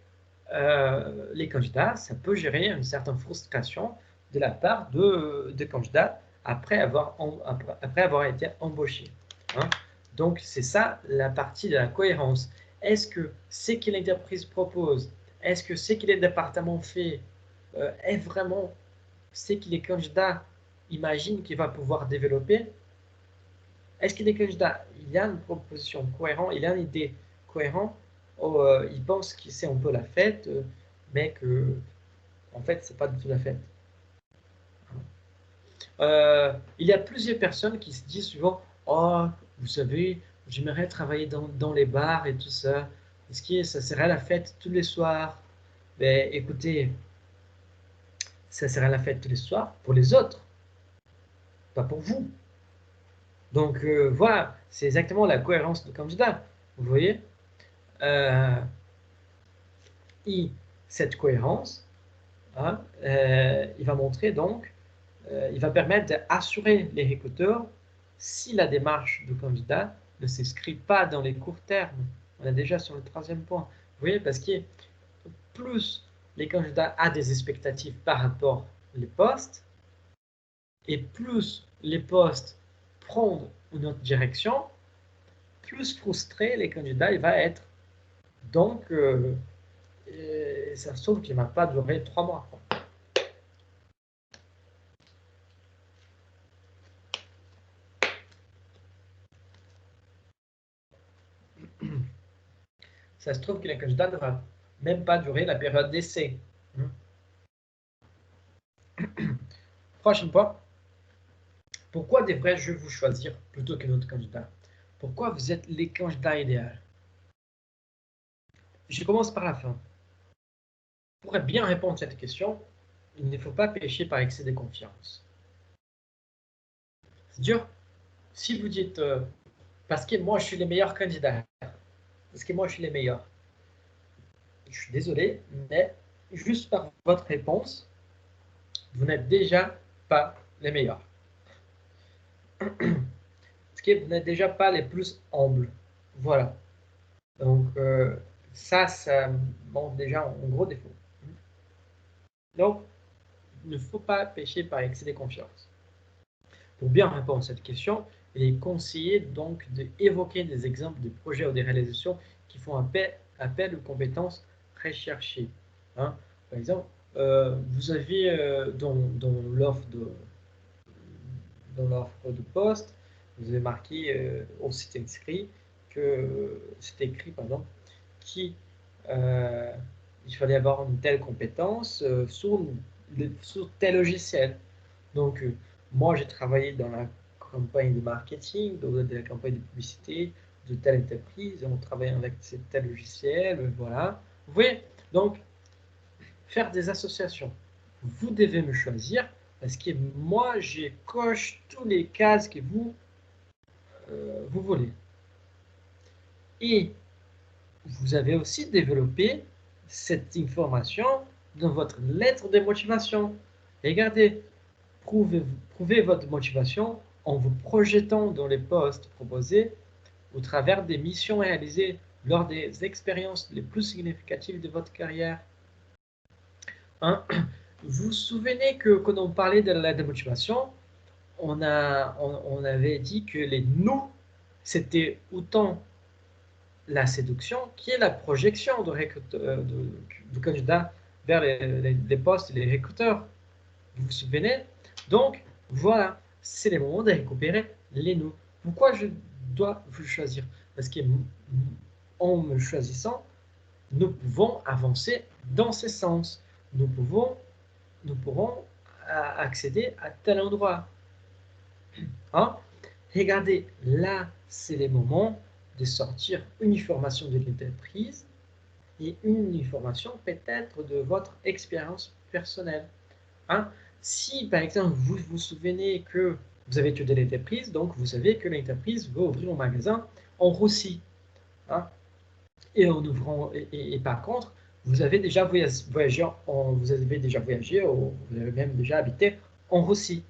les candidats, ça peut gérer une certaine frustration de la part de candidats après avoir été embauchés. Hein. Donc, c'est ça la partie de la cohérence. Est-ce que ce que l'entreprise propose, est-ce que ce que le département fait est vraiment ce que les candidats imaginent qu'il va pouvoir développer? Est-ce que les candidats, il y a une proposition cohérente, il y a une idée cohérente, ou ils pensent que c'est un peu la fête, mais que en fait, c'est pas du tout la fête. Il y a plusieurs personnes qui se disent souvent, oh, vous savez, j'aimerais travailler dans les bars et tout ça. Est-ce que ça serait la fête tous les soirs? Ben, écoutez, ça serait la fête tous les soirs pour les autres, pas pour vous. Donc voilà, c'est exactement la cohérence du candidat. Vous voyez? Et cette cohérence, hein, il va montrer donc, il va permettre d'assurer les recruteurs si la démarche du candidat ne s'inscrit pas dans les courts termes. On est déjà sur le troisième point. Vous voyez, parce que plus les candidats ont des expectatives par rapport aux postes, et plus les postes prennent une autre direction, plus frustré les candidats il va être. Donc, ça se trouve qu'il ne va pas durer 3 mois. Ça se trouve que le candidat ne va même pas durer la période d'essai. Prochaine point. Pourquoi devrais-je vous choisir plutôt que notre candidat? Pourquoi vous êtes les candidats idéaux? Je commence par la fin. Pour bien répondre à cette question, il ne faut pas pécher par excès de confiance. C'est dur. Si vous dites parce que moi je suis le meilleur candidat, parce que moi je suis le meilleur, je suis désolé, mais juste par votre réponse, vous n'êtes déjà pas les meilleurs. Parce que vous n'êtes déjà pas les plus humbles. Voilà. Donc, ça montre déjà un gros défaut. Donc, il ne faut pas pécher par excès de confiance. Pour bien répondre à cette question, il est conseillé donc d'évoquer des exemples de projets ou des réalisations qui font appel aux compétences recherchées. Hein. Par exemple, vous avez dans l'offre dans l'offre de poste, vous avez marqué au site inscrit que c'est écrit, pardon, qu'il fallait avoir une telle compétence sur tel logiciel. Donc, moi, j'ai travaillé dans la campagne de marketing, dans la campagne de publicité de telle entreprise, on travaille avec tel logiciel, voilà. Vous voyez, donc, faire des associations. Vous devez me choisir parce que moi, je coche tous les cases que vous voulez. Et vous avez aussi développé cette information dans votre lettre de motivation. Regardez, prouvez votre motivation en vous projetant dans les postes proposés au travers des missions réalisées lors des expériences les plus significatives de votre carrière. Hein? Vous vous souvenez que quand on parlait de la démotivation, on avait dit que les nous, c'était autant la séduction qui est la projection du candidat vers les postes et les recruteurs. Vous vous souvenez? Donc, voilà, c'est le moment de récupérer les nous. Pourquoi je dois vous choisir? Parce qu'en me choisissant, nous pouvons avancer dans ce sens. Nous pourrons accéder à tel endroit. Hein? Regardez, là, c'est le moment de sortir une information de l'entreprise et une information peut-être de votre expérience personnelle. Hein? Si, par exemple, vous vous souvenez que vous avez étudié l'entreprise, donc vous savez que l'entreprise veut ouvrir un magasin en Russie. Hein? Et en ouvrant, et par contre, vous avez déjà voyagé, vous avez déjà voyagé, ou vous avez même déjà habité en Russie.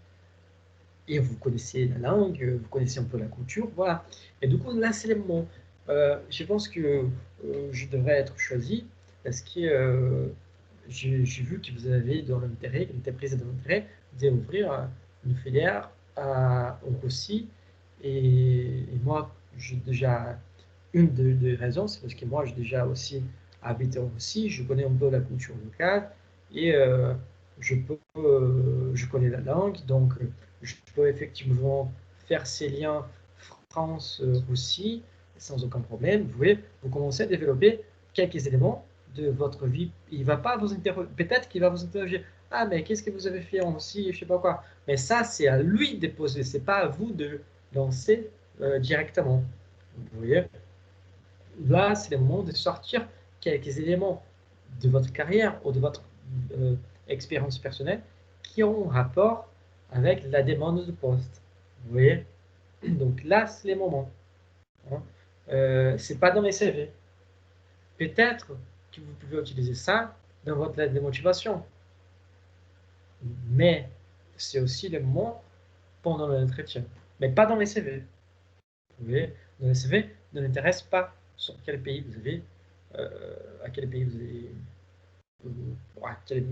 Et vous connaissez la langue, vous connaissez un peu la culture, voilà. Et du coup, là, c'est le moment. Je pense que je devrais être choisi parce que j'ai vu que vous avez dans l'intérêt, l'entreprise a dans l'intérêt d'ouvrir une filière en Russie. Et moi, j'ai déjà une des raisons, c'est parce que moi, j'ai déjà aussi habité en Russie, je connais un peu la culture locale et je connais la langue, donc je peux effectivement faire ces liens France-Russie sans aucun problème. Vous voyez, vous commencez à développer quelques éléments de votre vie. Il va pas vous interroger, peut-être qu'il va vous interroger. Ah, mais qu'est-ce que vous avez fait en Russie, je sais pas quoi. Mais ça, c'est à lui de poser, c'est pas à vous de lancer directement. Vous voyez, là, c'est le moment de sortir quelques éléments de votre carrière ou de votre expérience personnelle qui ont rapport avec la demande de poste. Vous voyez? Donc là, c'est les moments. Hein. C'est pas dans les CV. Peut-être que vous pouvez utiliser ça dans votre lettre de motivation. Mais c'est aussi le moment pendant l'entretien. Mais pas dans les CV. Vous voyez? Dans les CV, ne l'intéresse pas sur quel pays vous avez, à quel pays vous avez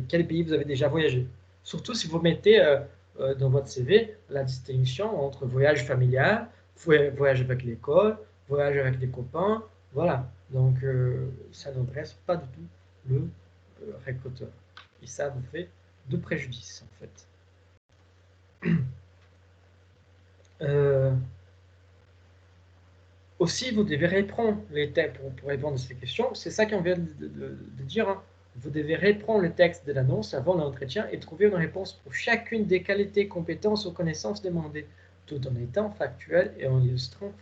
quel pays vous avez déjà voyagé. Surtout si vous mettez dans votre CV la distinction entre voyage familial, voyage avec l'école, voyage avec des copains, voilà. Donc ça n'intéresse pas du tout le recruteur. Et ça vous fait de préjudice en fait. Aussi, vous devez reprendre les textes pour répondre à ces questions. C'est ça qu'on vient de dire. Hein. Vous devez reprendre le texte de l'annonce avant l'entretien et trouver une réponse pour chacune des qualités, compétences ou connaissances demandées, tout en étant factuel et en illustrant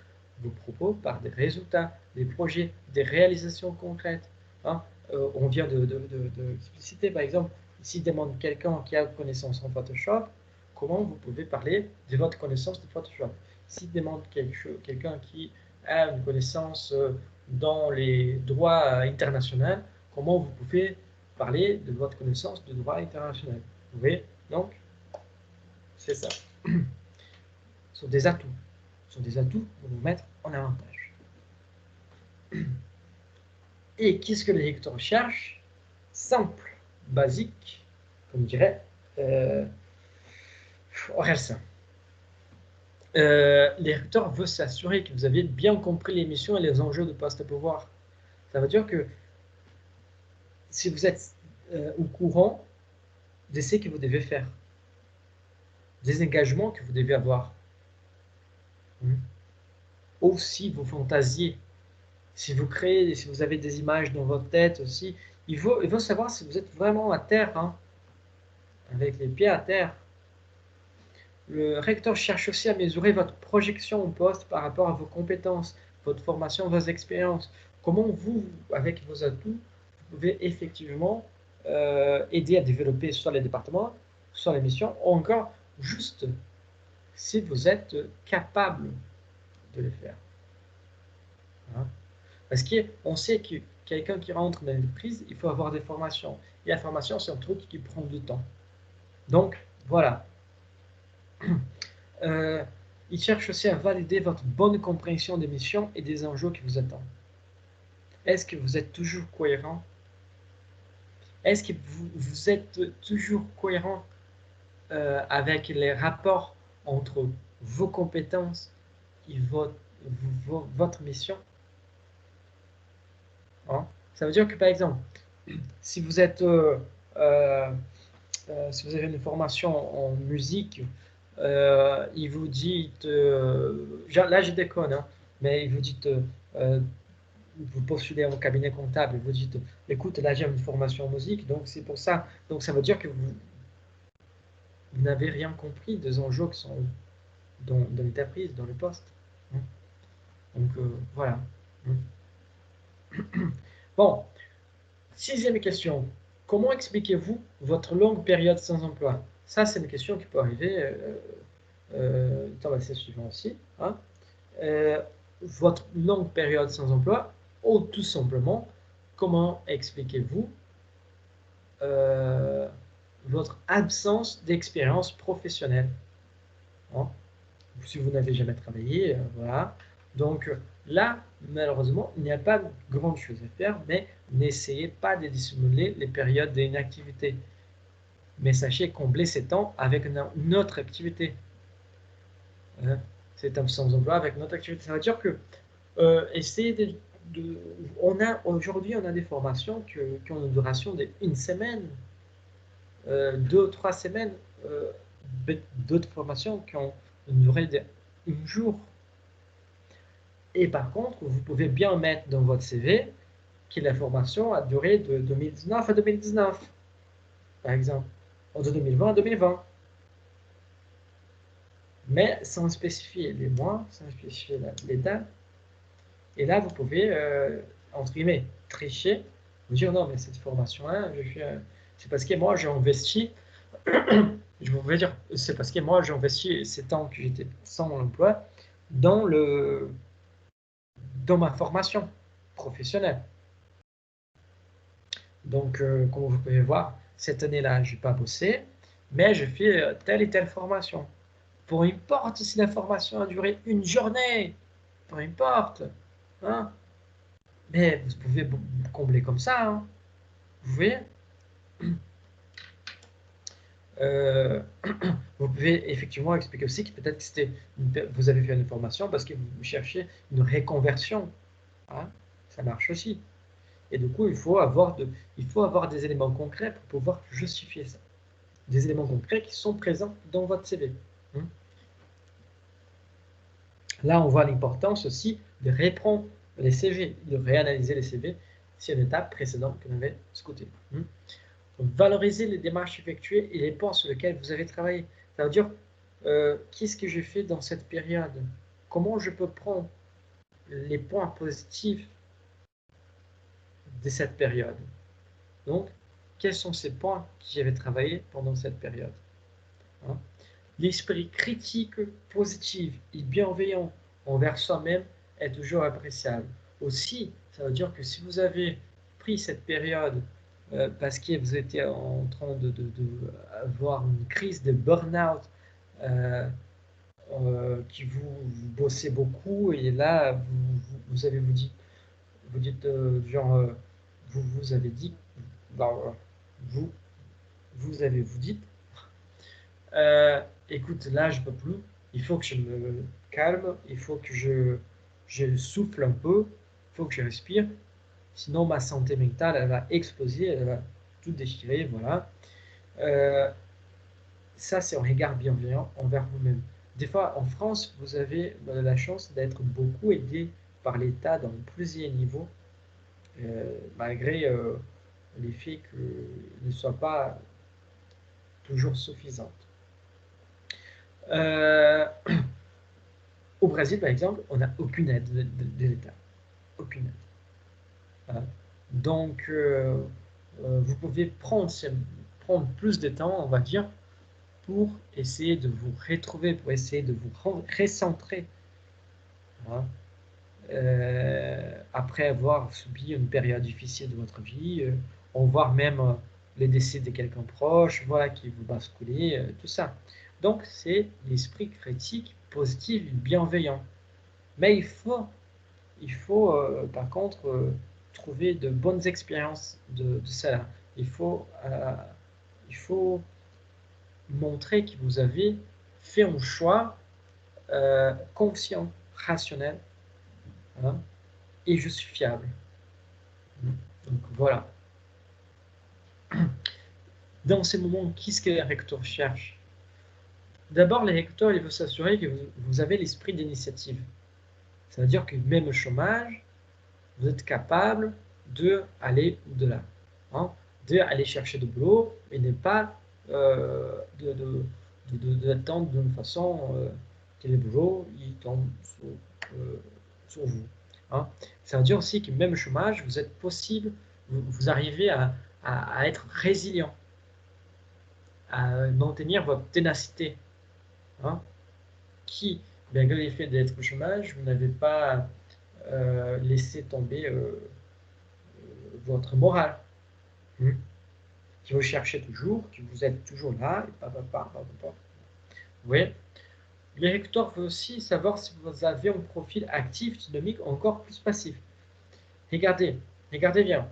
vos propos par des résultats, des projets, des réalisations concrètes. Hein. On vient expliciter, par exemple, s'il demande quelqu'un qui a connaissance en Photoshop, comment vous pouvez parler de votre connaissance de Photoshop. S'il demande quelqu'un qui a une connaissance dans les droits internationaux, comment vous pouvez parler de votre connaissance de droit international. Vous voyez? Donc, c'est ça. Ce sont des atouts. Ce sont des atouts pour vous mettre en avantage. Et qu'est-ce que les lecteurs cherchent? Simple, basique, comme dirait Orelsan. Les lecteurs veulent s'assurer que vous avez bien compris les missions et les enjeux de poste à pouvoir. Ça veut dire que si vous êtes au courant de ce que vous devez faire. des engagements que vous devez avoir. Aussi vos fantasies. Si vous créez, si vous avez des images dans votre tête aussi, il faut savoir si vous êtes vraiment à terre, hein, avec les pieds à terre. Le recteur cherche aussi à mesurer votre projection au poste par rapport à vos compétences, votre formation, vos expériences. Comment vous, avec vos atouts, vous pouvez effectivement aider à développer soit les départements, soit les missions, ou encore juste si vous êtes capable de les faire. Hein. Parce qu'on sait que quelqu'un qui rentre dans l'entreprise, il faut avoir des formations. Et la formation, c'est un truc qui prend du temps. Donc, voilà. Il cherche aussi à valider votre bonne compréhension des missions et des enjeux qui vous attendent. Est-ce que vous êtes toujours cohérent? Est-ce que vous êtes toujours cohérent avec les rapports entre vos compétences et votre mission? Hein? Ça veut dire que, par exemple, si vous êtes si vous avez une formation en musique, il vous dit, là je déconne, hein, mais il vous dit, vous postulez en cabinet comptable, vous dites, écoute, là j'ai une formation en musique, donc c'est pour ça. Donc ça veut dire que vous n'avez rien compris des enjeux qui sont dans l'entreprise, dans le poste. Hein. Donc voilà. Bon, 6e question. Comment expliquez-vous votre longue période sans emploi? Ça, c'est une question qui peut arriver dans la session suivante aussi. Hein. Votre longue période sans emploi, ou tout simplement, comment expliquez-vous votre absence d'expérience professionnelle? Hein. Si vous n'avez jamais travaillé, voilà. Donc là, malheureusement, il n'y a pas grande chose à faire, mais n'essayez pas de dissimuler les périodes d'inactivité. Mais sachez combler ces temps avec une autre activité. Cette absence d'emploi avec notre activité. Ça veut dire que essayez aujourd'hui, on a des formations qui ont une duration d'une semaine, 2-3 semaines, d'autres formations qui ont une durée d'un jour. Et par contre, vous pouvez bien mettre dans votre CV que la formation a duré de 2019 à 2019, par exemple, ou de 2020 à 2020. Mais sans spécifier les mois, sans spécifier les dates. Et là, vous pouvez, entre guillemets, tricher, vous dire non, mais cette formation-là, c'est parce que moi, j'ai investi, je vais dire, c'est parce que moi, j'ai investi ces temps que j'étais sans emploi dans ma formation professionnelle. Donc, comme vous pouvez voir, cette année-là, je n'ai pas bossé, mais je fais telle et telle formation. Peu importe si la formation a duré une journée, peu importe. Hein, mais vous pouvez combler comme ça. Hein, vous voyez, vous pouvez effectivement expliquer aussi que peut-être que vous avez fait une formation parce que vous cherchez une reconversion. Hein, ça marche aussi. Et du coup, il faut avoir des éléments concrets pour pouvoir justifier ça. Des éléments concrets qui sont présents dans votre CV. Hein. Là, on voit l'importance aussi de reprendre les CV, de réanalyser les CV. C'est une étape précédente qu'on avait discutée. Hein. Valoriser les démarches effectuées et les points sur lesquels vous avez travaillé. Ça veut dire, qu'est-ce que j'ai fait dans cette période? Comment je peux prendre les points positifs de cette période? Donc, quels sont ces points que j'avais travaillé pendant cette période? Hein? L'esprit critique, positif et bienveillant envers soi-même est toujours appréciable. Aussi, ça veut dire que si vous avez pris cette période parce que vous étiez en train d'avoir une crise de burn-out, qui vous bossez beaucoup et là vous avez vous dites genre vous avez dit vous avez vous dites écoute, là je peux plus, il faut que je me calme, il faut que je souffle un peu, il faut que je respire, sinon ma santé mentale elle va exploser, elle va tout déchirer, voilà. Ça, c'est un regard bienveillant envers vous-même. Des fois, en France, vous avez la chance d'être beaucoup aidé par l'État dans plusieurs niveaux, malgré les faits qu'ils ne soient pas toujours suffisantes. Au Brésil, par exemple, on n'a aucune aide de l'État. Aucune aide. Voilà. Donc, vous pouvez prendre plus de temps, on va dire, pour essayer de vous retrouver, pour essayer de vous recentrer. Voilà. Après avoir subi une période difficile de votre vie, on voit même les décès de quelqu'un proche, voilà, qui vous basculez, tout ça. Donc, c'est l'esprit critique, positif, bienveillant. Mais il faut par contre, trouver de bonnes expériences de cela. Il faut montrer que vous avez fait un choix conscient, rationnel, hein, et justifiable. Donc voilà. Dans ces moments, qu'est-ce que les recteurs cherchent? D'abord, les recteurs, ils veulent s'assurer que vous avez l'esprit d'initiative. C'est-à-dire que même au chômage, vous êtes capable d'aller au-delà, hein, d'aller chercher du boulot et ne pas d'attendre d'une façon que les boulots ils tombent sur vous. Hein. Ça veut dire aussi que même au chômage, vous êtes possible, vous arrivez à être résilient, à maintenir votre ténacité. Hein, qui, malgré le fait d'être au chômage, vous n'avez pas laissé tomber votre morale. Que vous cherchez toujours, que vous êtes toujours là, et Vous voyez. Le recteur veut aussi savoir si vous avez un profil actif, dynamique, ou encore plus passif. Regardez bien.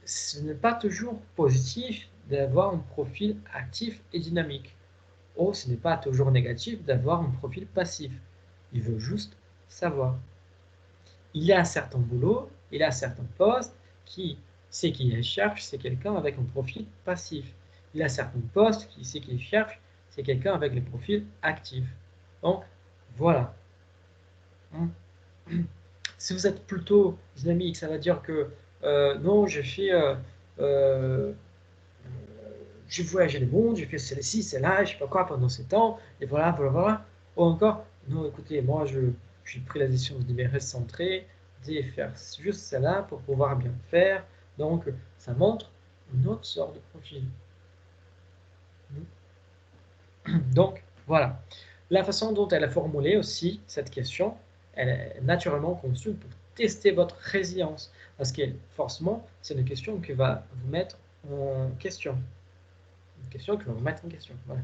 Ce n'est pas toujours positif d'avoir un profil actif et dynamique. Ou ce n'est pas toujours négatif d'avoir un profil passif. Il veut juste savoir. Il y a un certain boulot, il y a un certain poste qui sait qu'il cherche, c'est quelqu'un avec un profil passif. Il y a un certain poste qui sait qu'il cherche, c'est quelqu'un avec le profil actif. Donc, voilà. Si vous êtes plutôt dynamique, ça veut dire que non, j'ai voyagé le monde, j'ai fait celle-ci, celle-là, je sais pas quoi pendant ces temps, et voilà, voilà, voilà. Ou encore, non, écoutez, moi, j'ai pris la décision de me recentrer, de faire juste cela pour pouvoir bien faire. Donc, ça montre une autre sorte de profil. Donc, voilà. La façon dont elle a formulé aussi cette question, elle est naturellement conçue pour tester votre résilience. Parce que forcément, c'est une question qui va vous mettre en question. Une question qui va vous mettre en question. Voilà.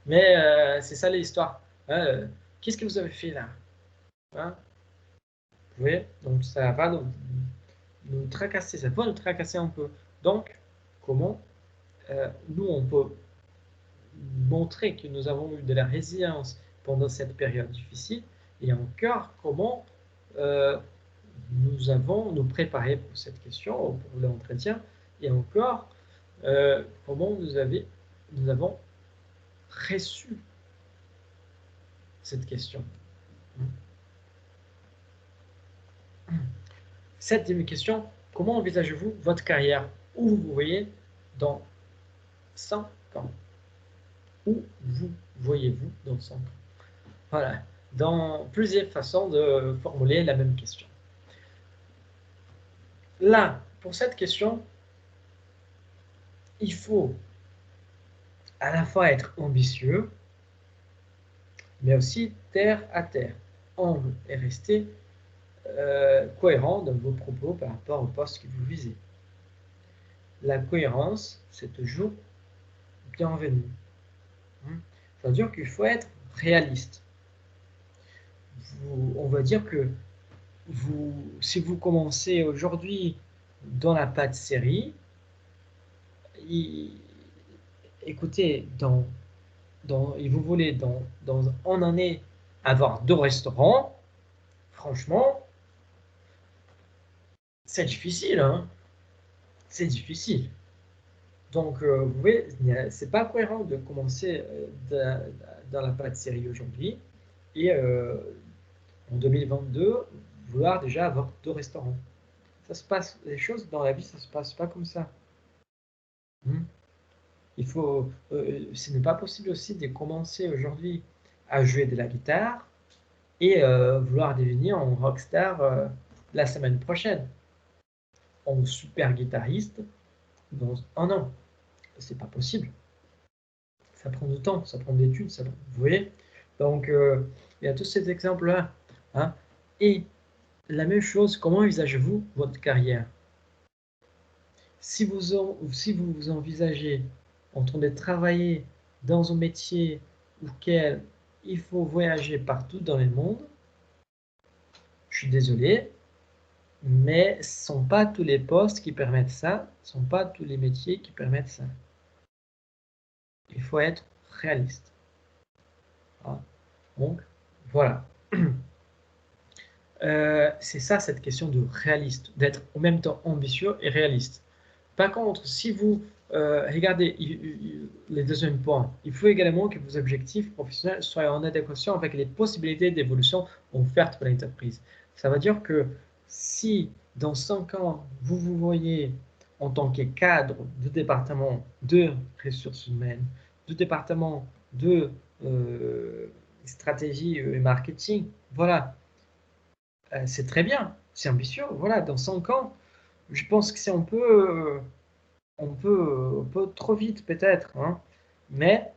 Mais c'est ça l'histoire. Hein, qu'est-ce que vous avez fait là? Hein? Vous voyez? Donc ça va nous tracasser, ça va nous tracasser un peu. Donc, comment nous on peut montrer que nous avons eu de la résilience pendant cette période difficile et encore comment nous avons nous préparé pour cette question, pour l'entretien et encore comment nous avons reçu cette question. Septième question, comment envisagez-vous votre carrière? Où vous voyez dans 5 ans? Où vous voyez-vous dans 5 ans? Voilà, dans plusieurs façons de formuler la même question. Là, pour cette question, il faut à la fois être ambitieux, mais aussi terre à terre, humble et rester cohérent dans vos propos par rapport au poste que vous visez. La cohérence, c'est toujours bienvenu. Ça veut dire qu'il faut être réaliste. On va dire que si vous commencez aujourd'hui dans la pâtisserie, écoutez, et vous voulez en année avoir 2 restaurants, franchement, c'est difficile, hein? C'est difficile. Donc, vous voyez, c'est pas cohérent de commencer dans la pâtisserie aujourd'hui et en 2022, vouloir déjà avoir 2 restaurants. Ça se passe, les choses dans la vie, ça se passe pas comme ça. Hmm. Il faut, ce n'est pas possible aussi de commencer aujourd'hui à jouer de la guitare et vouloir devenir un rockstar la semaine prochaine, en super guitariste dans un an. C'est pas possible. Ça prend du temps, ça prend des études, vous voyez. Donc, il y a tous ces exemples-là. Hein. Et la même chose, comment envisagez-vous votre carrière? Si vous vous envisagez en train de travailler dans un métier auquel il faut voyager partout dans le monde, je suis désolé, mais ce ne sont pas tous les postes qui permettent ça, ce ne sont pas tous les métiers qui permettent ça. Il faut être réaliste. Ah. Donc, voilà. C'est ça, cette question de réaliste, d'être en même temps ambitieux et réaliste. Par contre, si vous regardez les deuxièmes points, il faut également que vos objectifs professionnels soient en adéquation avec les possibilités d'évolution offertes par l'entreprise. Ça veut dire que si dans 5 ans, vous vous voyez en tant que cadre du département de ressources humaines, du département de stratégie et marketing, voilà, c'est très bien, c'est ambitieux. Voilà, dans 5 ans, je pense que c'est un peu trop vite peut-être, hein, mais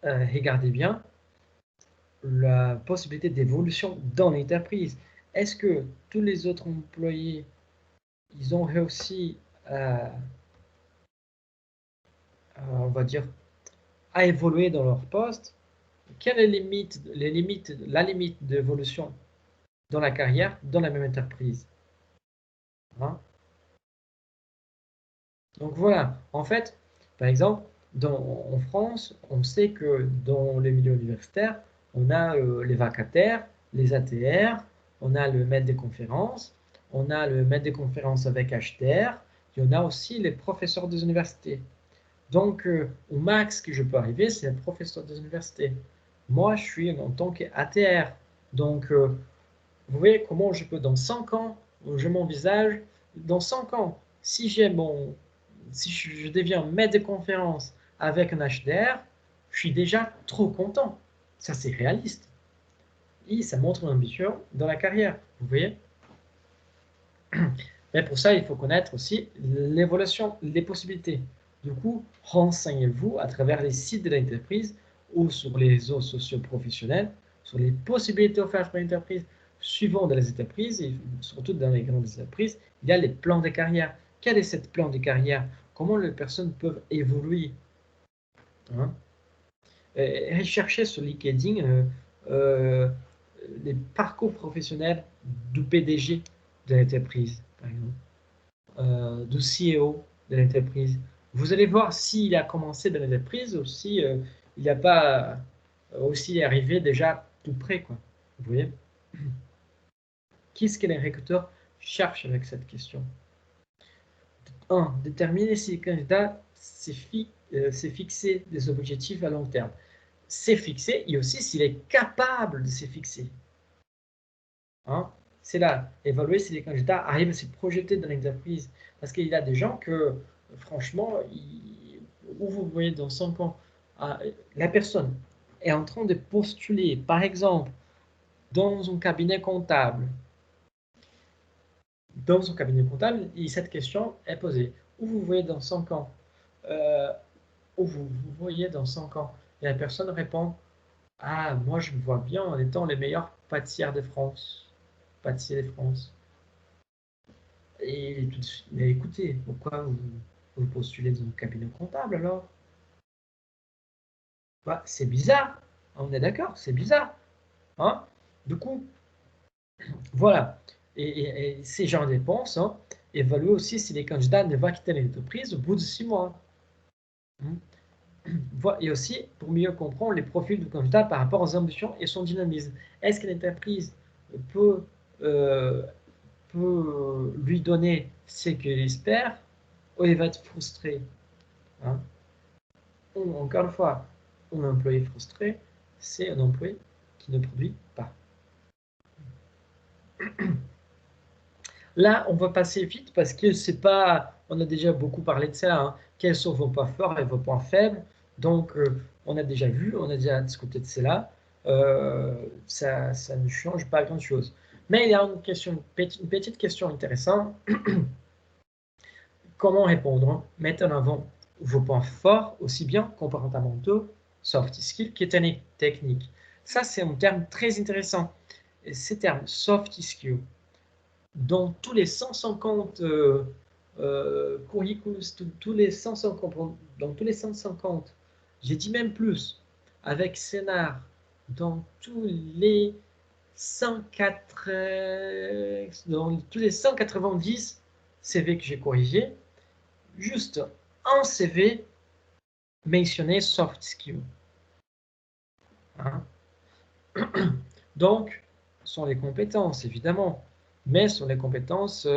regardez bien la possibilité d'évolution dans l'entreprise. Est-ce que tous les autres employés, ils ont réussi on va dire, à évoluer dans leur poste? Quelle est la limite d'évolution dans la carrière, dans la même entreprise? Hein? Donc voilà, en fait, par exemple, en France, on sait que dans les milieux universitaires, on a les vacataires, les ATR, on a le maître des conférences, on a le maître des conférences avec HTR, il y en a aussi les professeurs des universités. Donc, au max que je peux arriver, c'est le professeur des universités. Moi, je suis en tant qu'ATR. Donc, vous voyez comment je peux, dans 5 ans, je m'envisage, dans 5 ans, si je deviens maître de conférence avec un HDR, je suis déjà trop content. Ça, c'est réaliste. Et ça montre l'ambition dans la carrière. Vous voyez? Mais pour ça, il faut connaître aussi l'évolution, les possibilités. Du coup, renseignez-vous à travers les sites de l'entreprise ou sur les réseaux sociaux professionnels sur les possibilités offertes par l'entreprise. Suivant dans les entreprises, et surtout dans les grandes entreprises, il y a les plans de carrière. Quel est ce plan de carrière? Comment les personnes peuvent évoluer? Hein? Recherchez sur LinkedIn les parcours professionnels du PDG de l'entreprise, par exemple, du CEO de l'entreprise. Vous allez voir s'il a commencé dans l'entreprise ou si il n'a pas aussi arrivé déjà tout près, quoi. Vous voyez? Qu'est-ce que les recruteurs cherchent avec cette question? 1. Déterminer si le candidat s'est fixé des objectifs à long terme. C'est fixé et aussi s'il est capable de se fixer. Hein? C'est là, évaluer si les candidats arrivent à se projeter dans l'entreprise. Parce qu'il y a des gens que, franchement, où vous voyez dans 5 ans, la personne est en train de postuler, par exemple, dans un cabinet comptable. Dans un cabinet comptable, et cette question est posée. Où vous voyez dans 5 ans? Où vous voyez dans 5 ans? Et la personne répond, ah, moi je me vois bien en étant les meilleurs pâtissiers de France. Pâtissiers de France. Et tout de suite, mais écoutez, pourquoi vous postulez dans un cabinet comptable alors? Bah, c'est bizarre, on est d'accord, c'est bizarre. Hein? Du coup, voilà. Et ces gens de réponses hein, évaluent aussi si les candidats ne vont quitter l'entreprise au bout de 6 mois. Hein? Et aussi, pour mieux comprendre les profils du candidat par rapport aux ambitions et son dynamisme. Est-ce que l'entreprise peut, lui donner ce qu'il espère ou il va être frustré. Hein. Encore une fois, un employé frustré, c'est un employé qui ne produit pas. Là, on va passer vite parce que c'est pas, on a déjà beaucoup parlé de ça, hein. Quels sont vos points forts et vos points faibles. Donc, on a déjà vu, on a déjà discuté de cela. Ça ne change pas grand-chose. Mais il y a une petite question intéressante. Comment répondre? Mettre en avant vos points forts, aussi bien comportementaux, soft skills, que techniques. Ça, c'est un terme très intéressant. Et ce terme soft skills, dans tous les 150 curriculums, dans tous les 150, j'ai dit même plus, avec Scénar, dans tous les 190 CV que j'ai corrigés, juste un CV mentionné soft skills. Hein? Donc, ce sont les compétences, évidemment, mais ce sont les compétences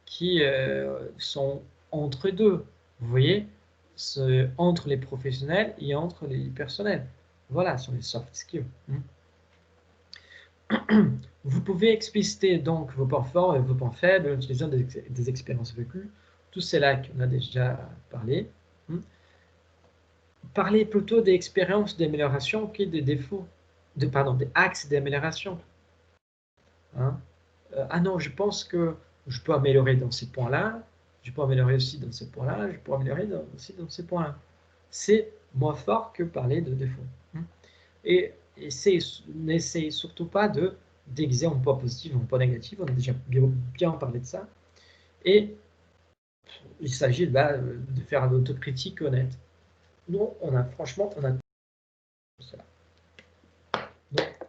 qui sont entre deux. Vous voyez, entre les professionnels et entre les personnels. Voilà, ce sont les soft skills. Vous pouvez expliciter donc vos points forts et vos points faibles en utilisant des expériences vécues. Tout cela qu'on a déjà parlé. Parlez plutôt des expériences d'amélioration que des défauts, des axes d'amélioration. Hein? Ah non, je pense que je peux améliorer dans ces points-là, je peux améliorer aussi dans ces points-là, je peux améliorer aussi dans ces points-là. C'est moins fort que parler de défauts. Et n'essayez surtout pas de déguiser en point positif, en point négatif, on a déjà bien parlé de ça. Et il s'agit de faire l'autocritique honnête. Nous, franchement, on a cela. Donc,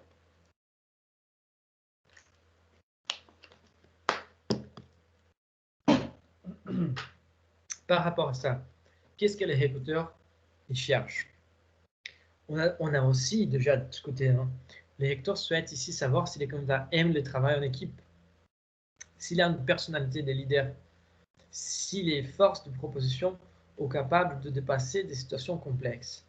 par rapport à ça, qu'est-ce que les recruteurs cherchent? On a aussi déjà discuté, hein. Les recruteurs souhaitent ici savoir si les candidats aiment le travail en équipe, s'il a une personnalité de leader, s'il est force de proposition ou capable de dépasser des situations complexes.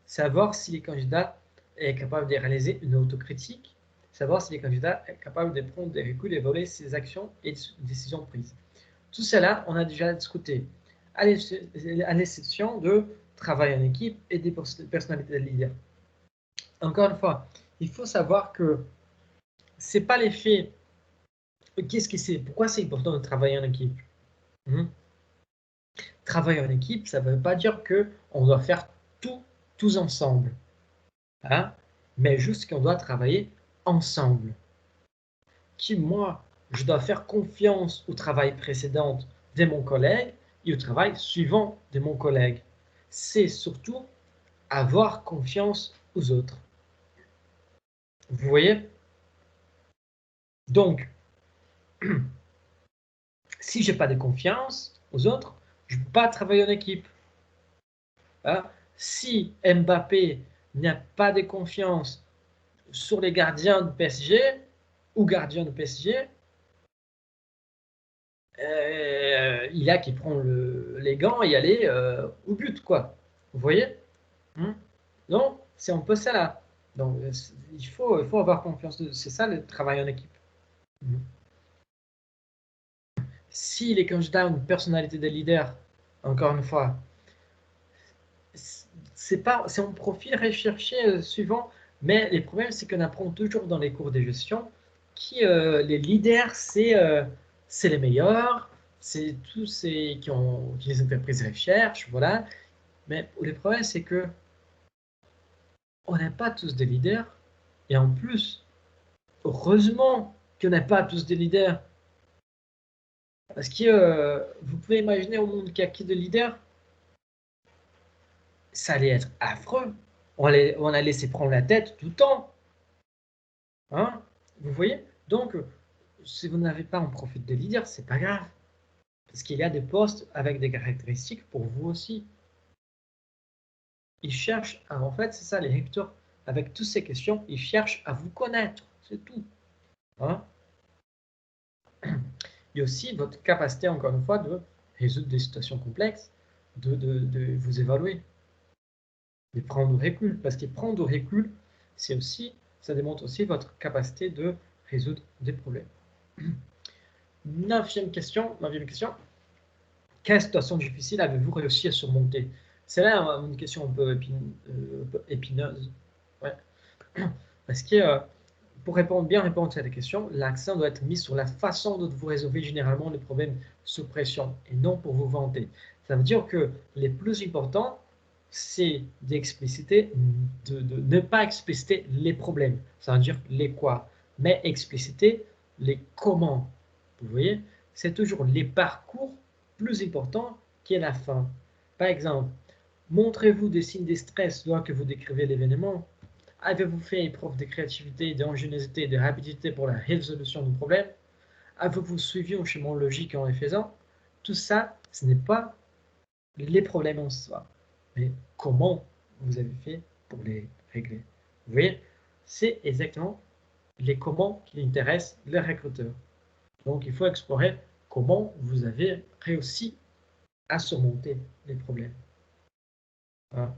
Savoir si les candidats est capable de réaliser une autocritique, savoir si les candidats est capable de prendre des reculs, d'évaluer ses actions et décisions prises. Tout cela, on a déjà discuté, à l'exception de travail en équipe et des personnalités de leader. Encore une fois, il faut savoir que c'est pas l'effet. Pourquoi c'est important de travailler en équipe? Travailler en équipe, ça ne veut pas dire que on doit faire tout tous ensemble, hein? Mais juste qu'on doit travailler ensemble. Moi, je dois faire confiance au travail précédent de mon collègue et au travail suivant de mon collègue. C'est surtout avoir confiance aux autres. Vous voyez? Donc, si je n'ai pas de confiance aux autres, je ne peux pas travailler en équipe. Hein? Si Mbappé n'a pas de confiance sur les gardiens de PSG ou gardiens de PSG, il a qui prend les gants et aller au but, quoi. Vous voyez? Donc, c'est un peu ça là. Donc, il faut avoir confiance. C'est ça le travail en équipe. Si les candidats ont une personnalité de leader, encore une fois, c'est un profil recherché suivant, mais le problème, c'est qu'on apprend toujours dans les cours de gestion que les leaders, c'est les meilleurs, c'est tous ceux qui les entreprises recherchent, voilà. Mais le problème, c'est que on n'est pas tous des leaders, et en plus, heureusement qu'on n'est pas tous des leaders. Parce que vous pouvez imaginer au monde qui a qui de leaders, ça allait être affreux. On a laissé prendre la tête tout le temps. Hein? Vous voyez? Donc, si vous n'avez pas un profil de leader, c'est pas grave. Parce qu'il y a des postes avec des caractéristiques pour vous aussi. Ils cherchent, en fait, c'est ça, les recruteurs, avec toutes ces questions, ils cherchent à vous connaître. C'est tout. Hein? Il y a aussi votre capacité, encore une fois, de résoudre des situations complexes, de vous évaluer, de prendre du recul. Parce que prendre du recul, ça démontre aussi votre capacité de résoudre des problèmes. Neuvième question. Quelle situation difficile avez-vous réussi à surmonter? C'est là une question un peu épineuse. Ouais. Parce que pour bien répondre à cette question, l'accent doit être mis sur la façon dont vous résolvez généralement les problèmes sous pression et non pour vous vanter. Ça veut dire que les plus importants, c'est d'expliciter, de ne pas expliciter les problèmes, ça veut dire les quoi, mais expliciter les comment. Vous voyez, c'est toujours les parcours plus importants qu'à la fin. Par exemple, montrez-vous des signes de stress lorsque vous décrivez l'événement. Avez-vous fait preuve de créativité, d'ingéniosité et de rapidité pour la résolution du problème? Avez-vous suivi un chemin logique en les faisant? Tout ça, ce n'est pas les problèmes en soi, mais comment vous avez fait pour les régler. Vous voyez, c'est exactement les comment qui intéressent les recruteurs. Donc, il faut explorer comment vous avez réussi à surmonter les problèmes. Voilà.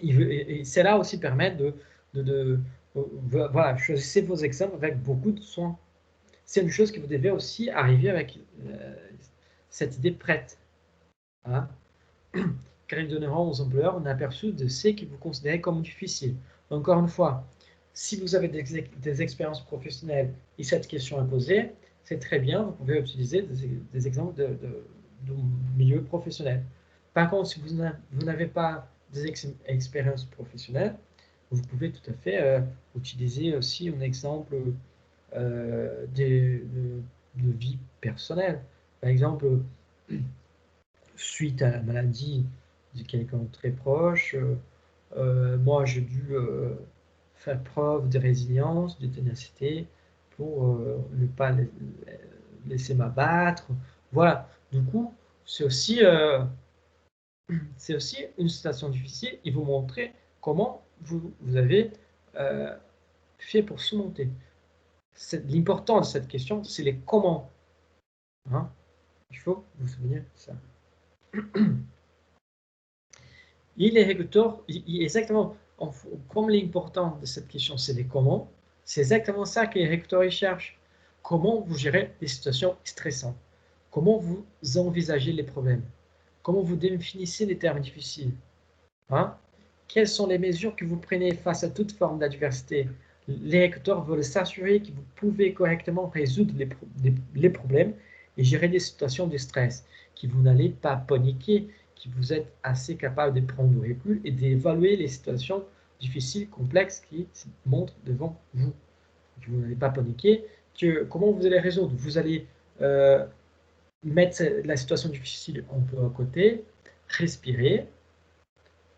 Et cela aussi permet voilà, choisissez vos exemples avec beaucoup de soin. C'est une chose que vous devez aussi arriver avec cette idée prête. Hein? Car ils donneront aux employeurs un aperçu de ce que vous considérez comme difficile. Encore une fois, si vous avez des expériences professionnelles et cette question est posée, c'est très bien, vous pouvez utiliser des exemples de milieu professionnel. Par contre, si vous n'avez pas des expériences professionnelles, vous pouvez tout à fait utiliser aussi un exemple de vie personnelle. Par exemple, suite à la maladie de quelqu'un de très proche, moi j'ai dû faire preuve de résilience, de ténacité pour ne pas laisser m'abattre. Voilà, du coup, c'est aussi une situation difficile et vous montrer comment vous avez fait pour surmonter. L'important de cette question, c'est les comment. Hein? Il faut vous souvenir de ça. Il est recruteur, exactement, comme l'important de cette question, c'est les comment, c'est exactement ça que les recruteurs cherchent. Comment vous gérez les situations stressantes? Comment vous envisagez les problèmes? Comment vous définissez les termes difficiles? Hein? Quelles sont les mesures que vous prenez face à toute forme d'adversité? Les recruteurs veulent s'assurer que vous pouvez correctement résoudre les problèmes et gérer des situations de stress, que vous n'allez pas paniquer, que vous êtes assez capable de prendre du recul et d'évaluer les situations difficiles, complexes qui se montrent devant vous. Que vous n'allez pas paniquer, comment vous allez résoudre? Vous allez mettre la situation difficile un peu à côté, respirer,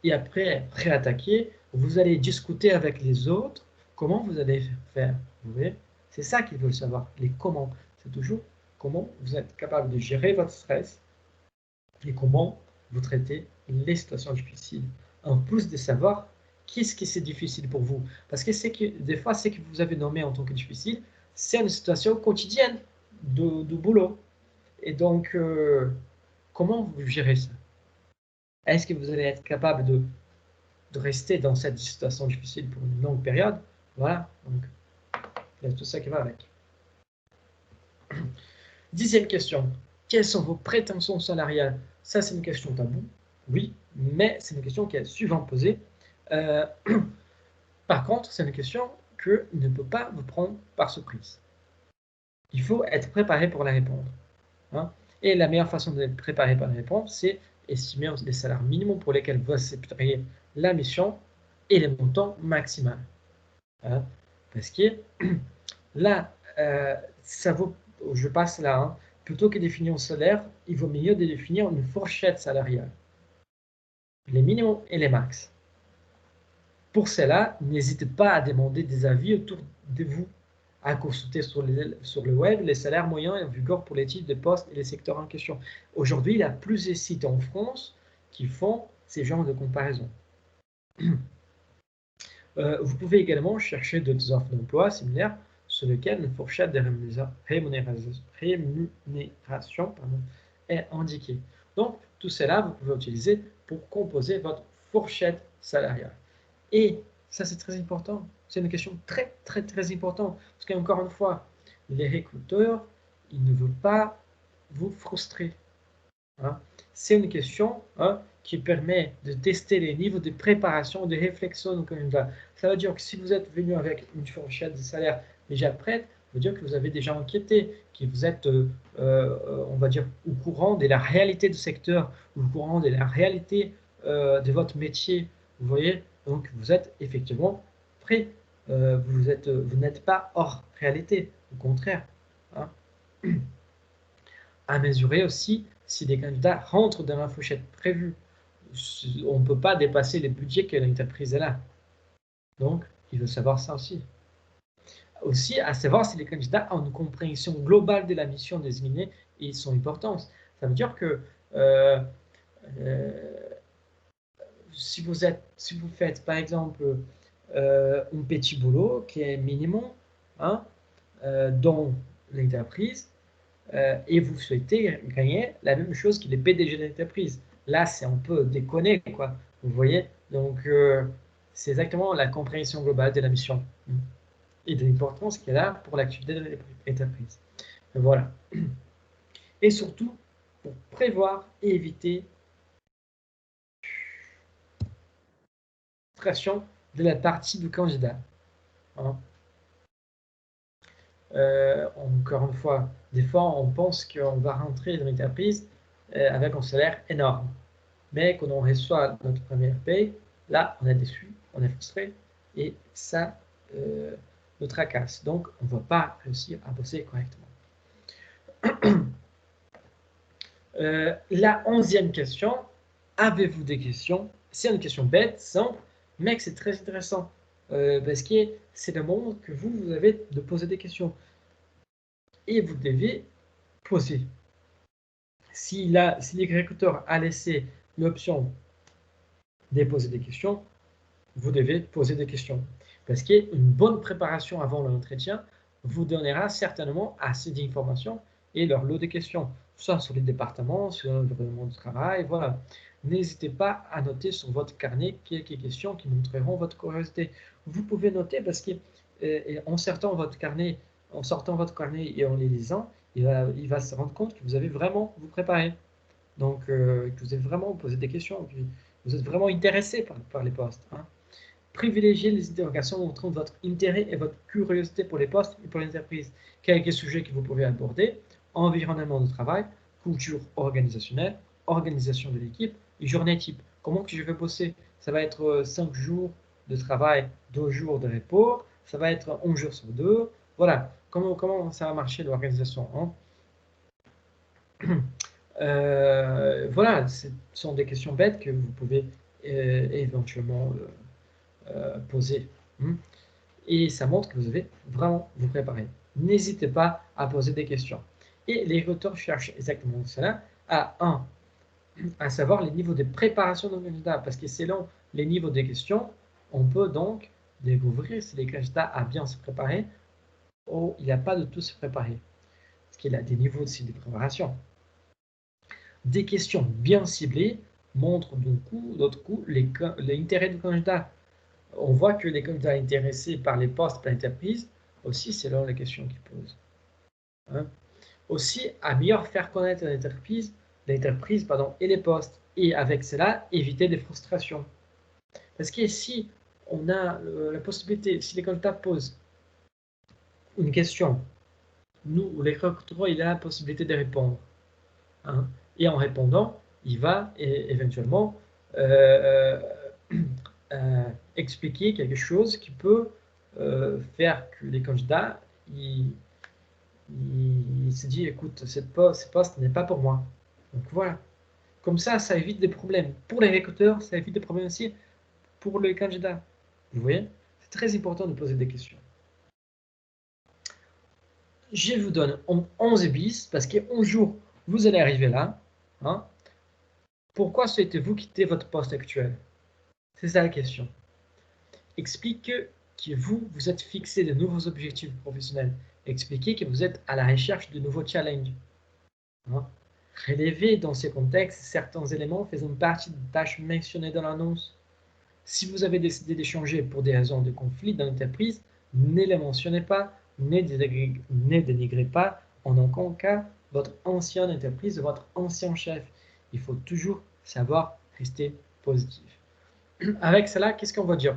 et après réattaquer, vous allez discuter avec les autres comment vous allez faire. Vous voyez? C'est ça qu'ils veulent savoir, les comment. C'est toujours comment vous êtes capable de gérer votre stress et comment vous traitez les situations difficiles. En plus de savoir qu'est-ce qui est difficile pour vous. Parce que c'est que des fois, ce que vous avez nommé en tant que difficile, c'est une situation quotidienne de boulot. Et donc, comment vous gérez ça? Est-ce que vous allez être capable de rester dans cette situation difficile pour une longue période? Voilà, donc il y a tout ça qui va avec. 10e question. Quelles sont vos prétentions salariales? Ça, c'est une question taboue, oui, mais c'est une question qui est souvent posée. Par contre, c'est une question qui ne peut pas vous prendre par surprise. Il faut être préparé pour la répondre. Hein? Et la meilleure façon d'être préparé pour la répondre, c'est estimer les salaires minimums pour lesquels vous accepteriez la mission et les montants maximaux. Hein? Parce que là, ça vaut, je passe là, hein, plutôt que définir un salaire, il vaut mieux de définir une fourchette salariale. Les minimums et les max. Pour cela, n'hésitez pas à demander des avis autour de vous, à consulter sur le web les salaires moyens en vigueur pour les types de postes et les secteurs en question. Aujourd'hui, il y a plusieurs sites en France qui font ces genres de comparaisons. Vous pouvez également chercher d'autres offres d'emploi similaires sur lesquelles une fourchette de rémunération est indiqué. Donc, tout cela, vous pouvez utiliser pour composer votre fourchette salariale. Et ça, c'est très important. C'est une question très, très, très importante. Parce qu'encore une fois, les recruteurs, ils ne veulent pas vous frustrer. Hein. C'est une question qui permet de tester les niveaux de préparation, de réflexion du candidat. Ça veut dire que si vous êtes venu avec une fourchette de salaire déjà prête, ça veut dire que vous avez déjà enquêté, que vous êtes, on va dire, au courant de la réalité du secteur, au courant de la réalité de votre métier. Vous voyez, donc vous êtes effectivement prêt. Vous n'êtes pas hors réalité, au contraire. Hein. À mesurer aussi si des candidats rentrent dans la fourchette prévue. On ne peut pas dépasser les budgets que l'entreprise est là. Donc, il faut savoir ça aussi. Aussi, à savoir si les candidats ont une compréhension globale de la mission désignée et son importance. Ça veut dire que euh, si vous faites, par exemple, un petit boulot qui est minimum hein, dans l'entreprise, et vous souhaitez gagner la même chose que les PDG d'entreprise. Là, c'est un peu déconné, quoi. Vous voyez? Donc, c'est exactement la compréhension globale de la mission et de l'importance qu'elle a pour l'activité de l'entreprise. Voilà. Et surtout, pour prévoir et éviter la frustration de la partie du candidat. Hein. Encore une fois, des fois, on pense qu'on va rentrer dans l'entreprise avec un salaire énorme. Mais quand on reçoit notre première paye, là, on est déçu, on est frustré, et ça nous tracasse. Donc, on ne va pas réussir à bosser correctement. La 11e question, avez-vous des questions? C'est une question bête, simple, mais c'est très intéressant, parce que c'est le moment que vous avez de poser des questions. Et vous devez poser. Si l'exécuteur a laissé l'option de poser des questions, vous devez poser des questions. Parce qu'une bonne préparation avant l'entretien vous donnera certainement assez d'informations et leur lot de questions, soit sur les départements, sur l'environnement du travail, voilà. N'hésitez pas à noter sur votre carnet quelques questions qui montreront votre curiosité. Vous pouvez noter parce que en sortant votre carnet et en les lisant, il va se rendre compte que vous avez vraiment vous préparé. Donc, que vous avez vraiment posé des questions, que vous êtes vraiment intéressé par les postes. Hein. Privilégiez les interrogations montrant votre intérêt et votre curiosité pour les postes et pour l'entreprise. Quelques sujets que vous pouvez aborder, environnement de travail, culture organisationnelle, organisation de l'équipe et journée type. Comment que je vais bosser? Ça va être 5 jours de travail, 2 jours de repos, ça va être 11 jours sur 2. Voilà, comment ça va marcher l'organisation hein. Voilà, ce sont des questions bêtes que vous pouvez éventuellement poser. Et ça montre que vous avez vraiment vous préparer. N'hésitez pas à poser des questions. Et les recruteurs cherchent exactement cela à savoir les niveaux de préparation d'un candidat. Parce que selon les niveaux des questions, on peut donc découvrir si le candidat a bien se préparer ou il n'a pas de tout se préparer. Parce qu'il a des niveaux aussi de préparation. Des questions bien ciblées montrent d'autre coup l'intérêt du candidat. On voit que les candidats intéressés par les postes par l'entreprise, aussi selon les questions qu'ils posent. Hein. Aussi, à mieux faire connaître l'entreprise et les postes. Et avec cela, éviter des frustrations. Parce que si on a la possibilité, si les candidats posent une question, nous, les recruteurs, il a la possibilité de répondre. Hein. Et en répondant, il va éventuellement expliquer quelque chose qui peut faire que les candidats ils se disent écoute, ce poste n'est pas pour moi. Donc voilà. Comme ça évite des problèmes. Pour les recruteurs, ça évite des problèmes aussi pour les candidats. Vous voyez? C'est très important de poser des questions. Je vous donne 11 bis parce qu'un jour, vous allez arriver là. Hein. Pourquoi souhaitez-vous quitter votre poste actuel? C'est ça la question. Expliquez que vous êtes fixé de nouveaux objectifs professionnels. Expliquez que vous êtes à la recherche de nouveaux challenges. Hein. Relevez dans ces contextes certains éléments faisant partie des tâches mentionnées dans l'annonce. Si vous avez décidé d'échanger pour des raisons de conflit dans l'entreprise, ne les mentionnez pas, ne dénigrez pas en aucun cas votre ancienne entreprise, votre ancien chef. Il faut toujours savoir rester positif. Avec cela, qu'est-ce qu'on va dire?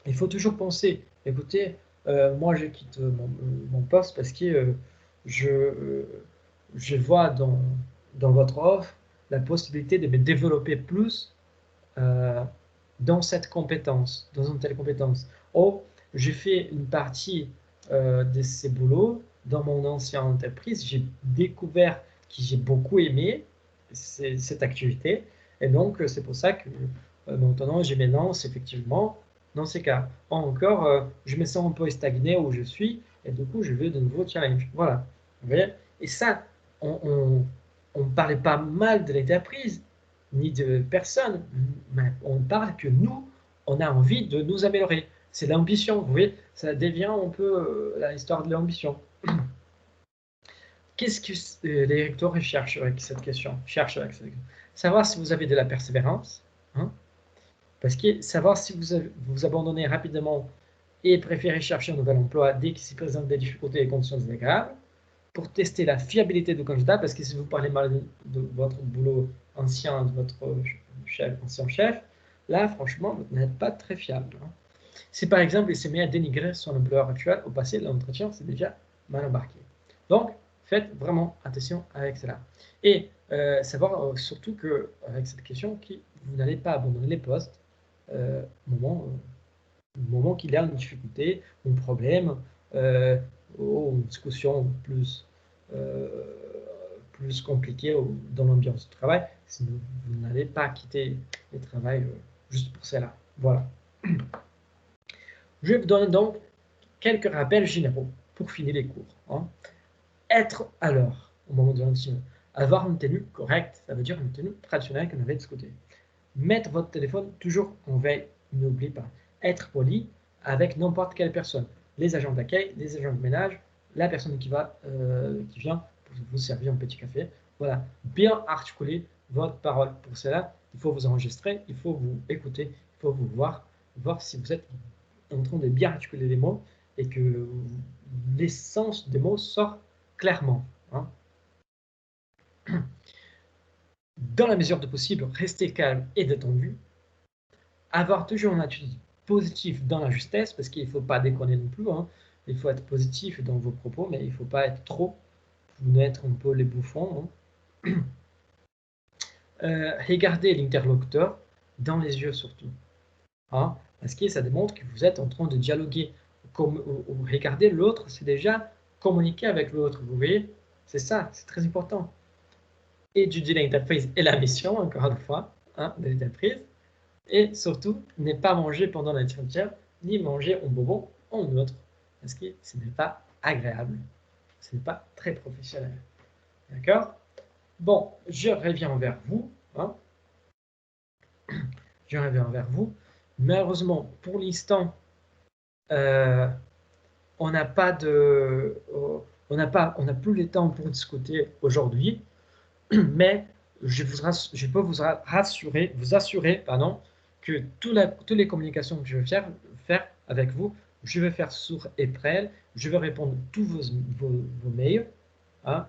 Il faut toujours penser, écoutez, moi je quitte mon poste parce que je vois dans votre offre la possibilité de me développer plus dans cette compétence, dans une telle compétence. Ou j'ai fait une partie de ces boulots dans mon ancienne entreprise, j'ai découvert que j'ai beaucoup aimé cette activité, et donc c'est pour ça que maintenant je m'élance effectivement dans ces cas. Encore, je me sens un peu stagné où je suis, et du coup je veux de nouveaux challenges. Voilà. Vous voyez? Et ça, on ne parlait pas mal de l'entreprise, ni de personne, mais on parle que nous, on a envie de nous améliorer. C'est l'ambition, vous voyez, ça devient un peu l'histoire de l'ambition. Qu'est-ce que les recteurs cherchent avec cette question? Savoir si vous avez de la persévérance, hein, parce que savoir si vous abandonnez rapidement et préférez chercher un nouvel emploi dès qu'il s'y présente des difficultés et conditions désagréables, pour tester la fiabilité du candidat, parce que si vous parlez mal de votre boulot ancien, de votre ancien chef, là, franchement, vous n'êtes pas très fiable. Hein. Si par exemple, il se met à dénigrer son employeur actuel, au passé, l'entretien, c'est déjà mal embarqué. Donc, faites vraiment attention avec cela. Et savoir surtout qu'avec cette question, que vous n'allez pas abandonner les postes au moment qu'il y a une difficulté, un problème, ou une discussion plus compliquée dans l'ambiance de travail, sinon vous n'allez pas quitter le travail juste pour cela. Voilà. Je vais vous donner donc quelques rappels généraux pour finir les cours. Hein. Être à l'heure au moment de l'entretien. Avoir une tenue correcte, ça veut dire une tenue traditionnelle qu'on avait discutée. Mettre votre téléphone toujours en veille, n'oubliez pas. Être poli avec n'importe quelle personne. Les agents d'accueil, les agents de ménage, la personne qui vient pour vous servir un petit café. Voilà, bien articuler votre parole. Pour cela, il faut vous enregistrer, il faut vous écouter, il faut vous voir si vous êtes en train de bien articuler les mots et que l'essence des mots sort clairement. Hein. Dans la mesure du possible, restez calme et détendu. Avoir toujours une attitude positive dans la justesse, parce qu'il ne faut pas déconner non plus. Hein. Il faut être positif dans vos propos, mais il ne faut pas être trop, pour être un peu les bouffons. Hein. Regardez l'interlocuteur dans les yeux surtout. Hein, parce que ça démontre que vous êtes en train de dialoguer. Regarder l'autre, c'est déjà communiquer avec l'autre. Vous voyez, c'est ça, c'est très important. Étudier l'entreprise et la mission, encore une fois, hein, de l'entreprise. Et surtout, ne pas manger pendant l'entretien, ni manger un bonbon en autre. Parce que ce n'est pas agréable. Ce n'est pas très professionnel. D'accord? Bon, je reviens vers vous. Hein. Je reviens vers vous. Malheureusement, pour l'instant, on n'a plus le temps pour discuter aujourd'hui, mais je peux vous assurer que toutes les communications que je vais faire avec vous, je vais faire sourd et prêt, je vais répondre à tous vos mails. Hein.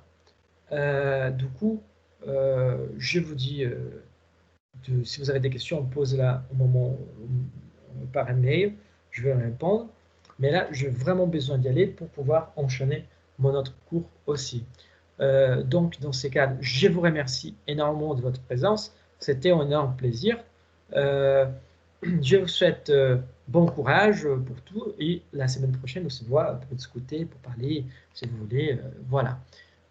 Du coup, je vous dis, si vous avez des questions, posez-la au moment par mail, je vais répondre. Mais là, j'ai vraiment besoin d'y aller pour pouvoir enchaîner mon autre cours aussi. Donc, dans ces cas, je vous remercie énormément de votre présence. C'était un énorme plaisir. Je vous souhaite bon courage pour tout et la semaine prochaine, on se voit pour discuter, pour parler, si vous voulez. Voilà.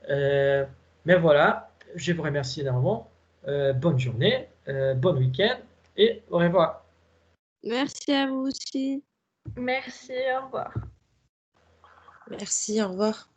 Mais voilà, je vous remercie énormément. Bonne journée, bon week-end et au revoir. Merci à vous aussi. Merci, au revoir. Merci, au revoir.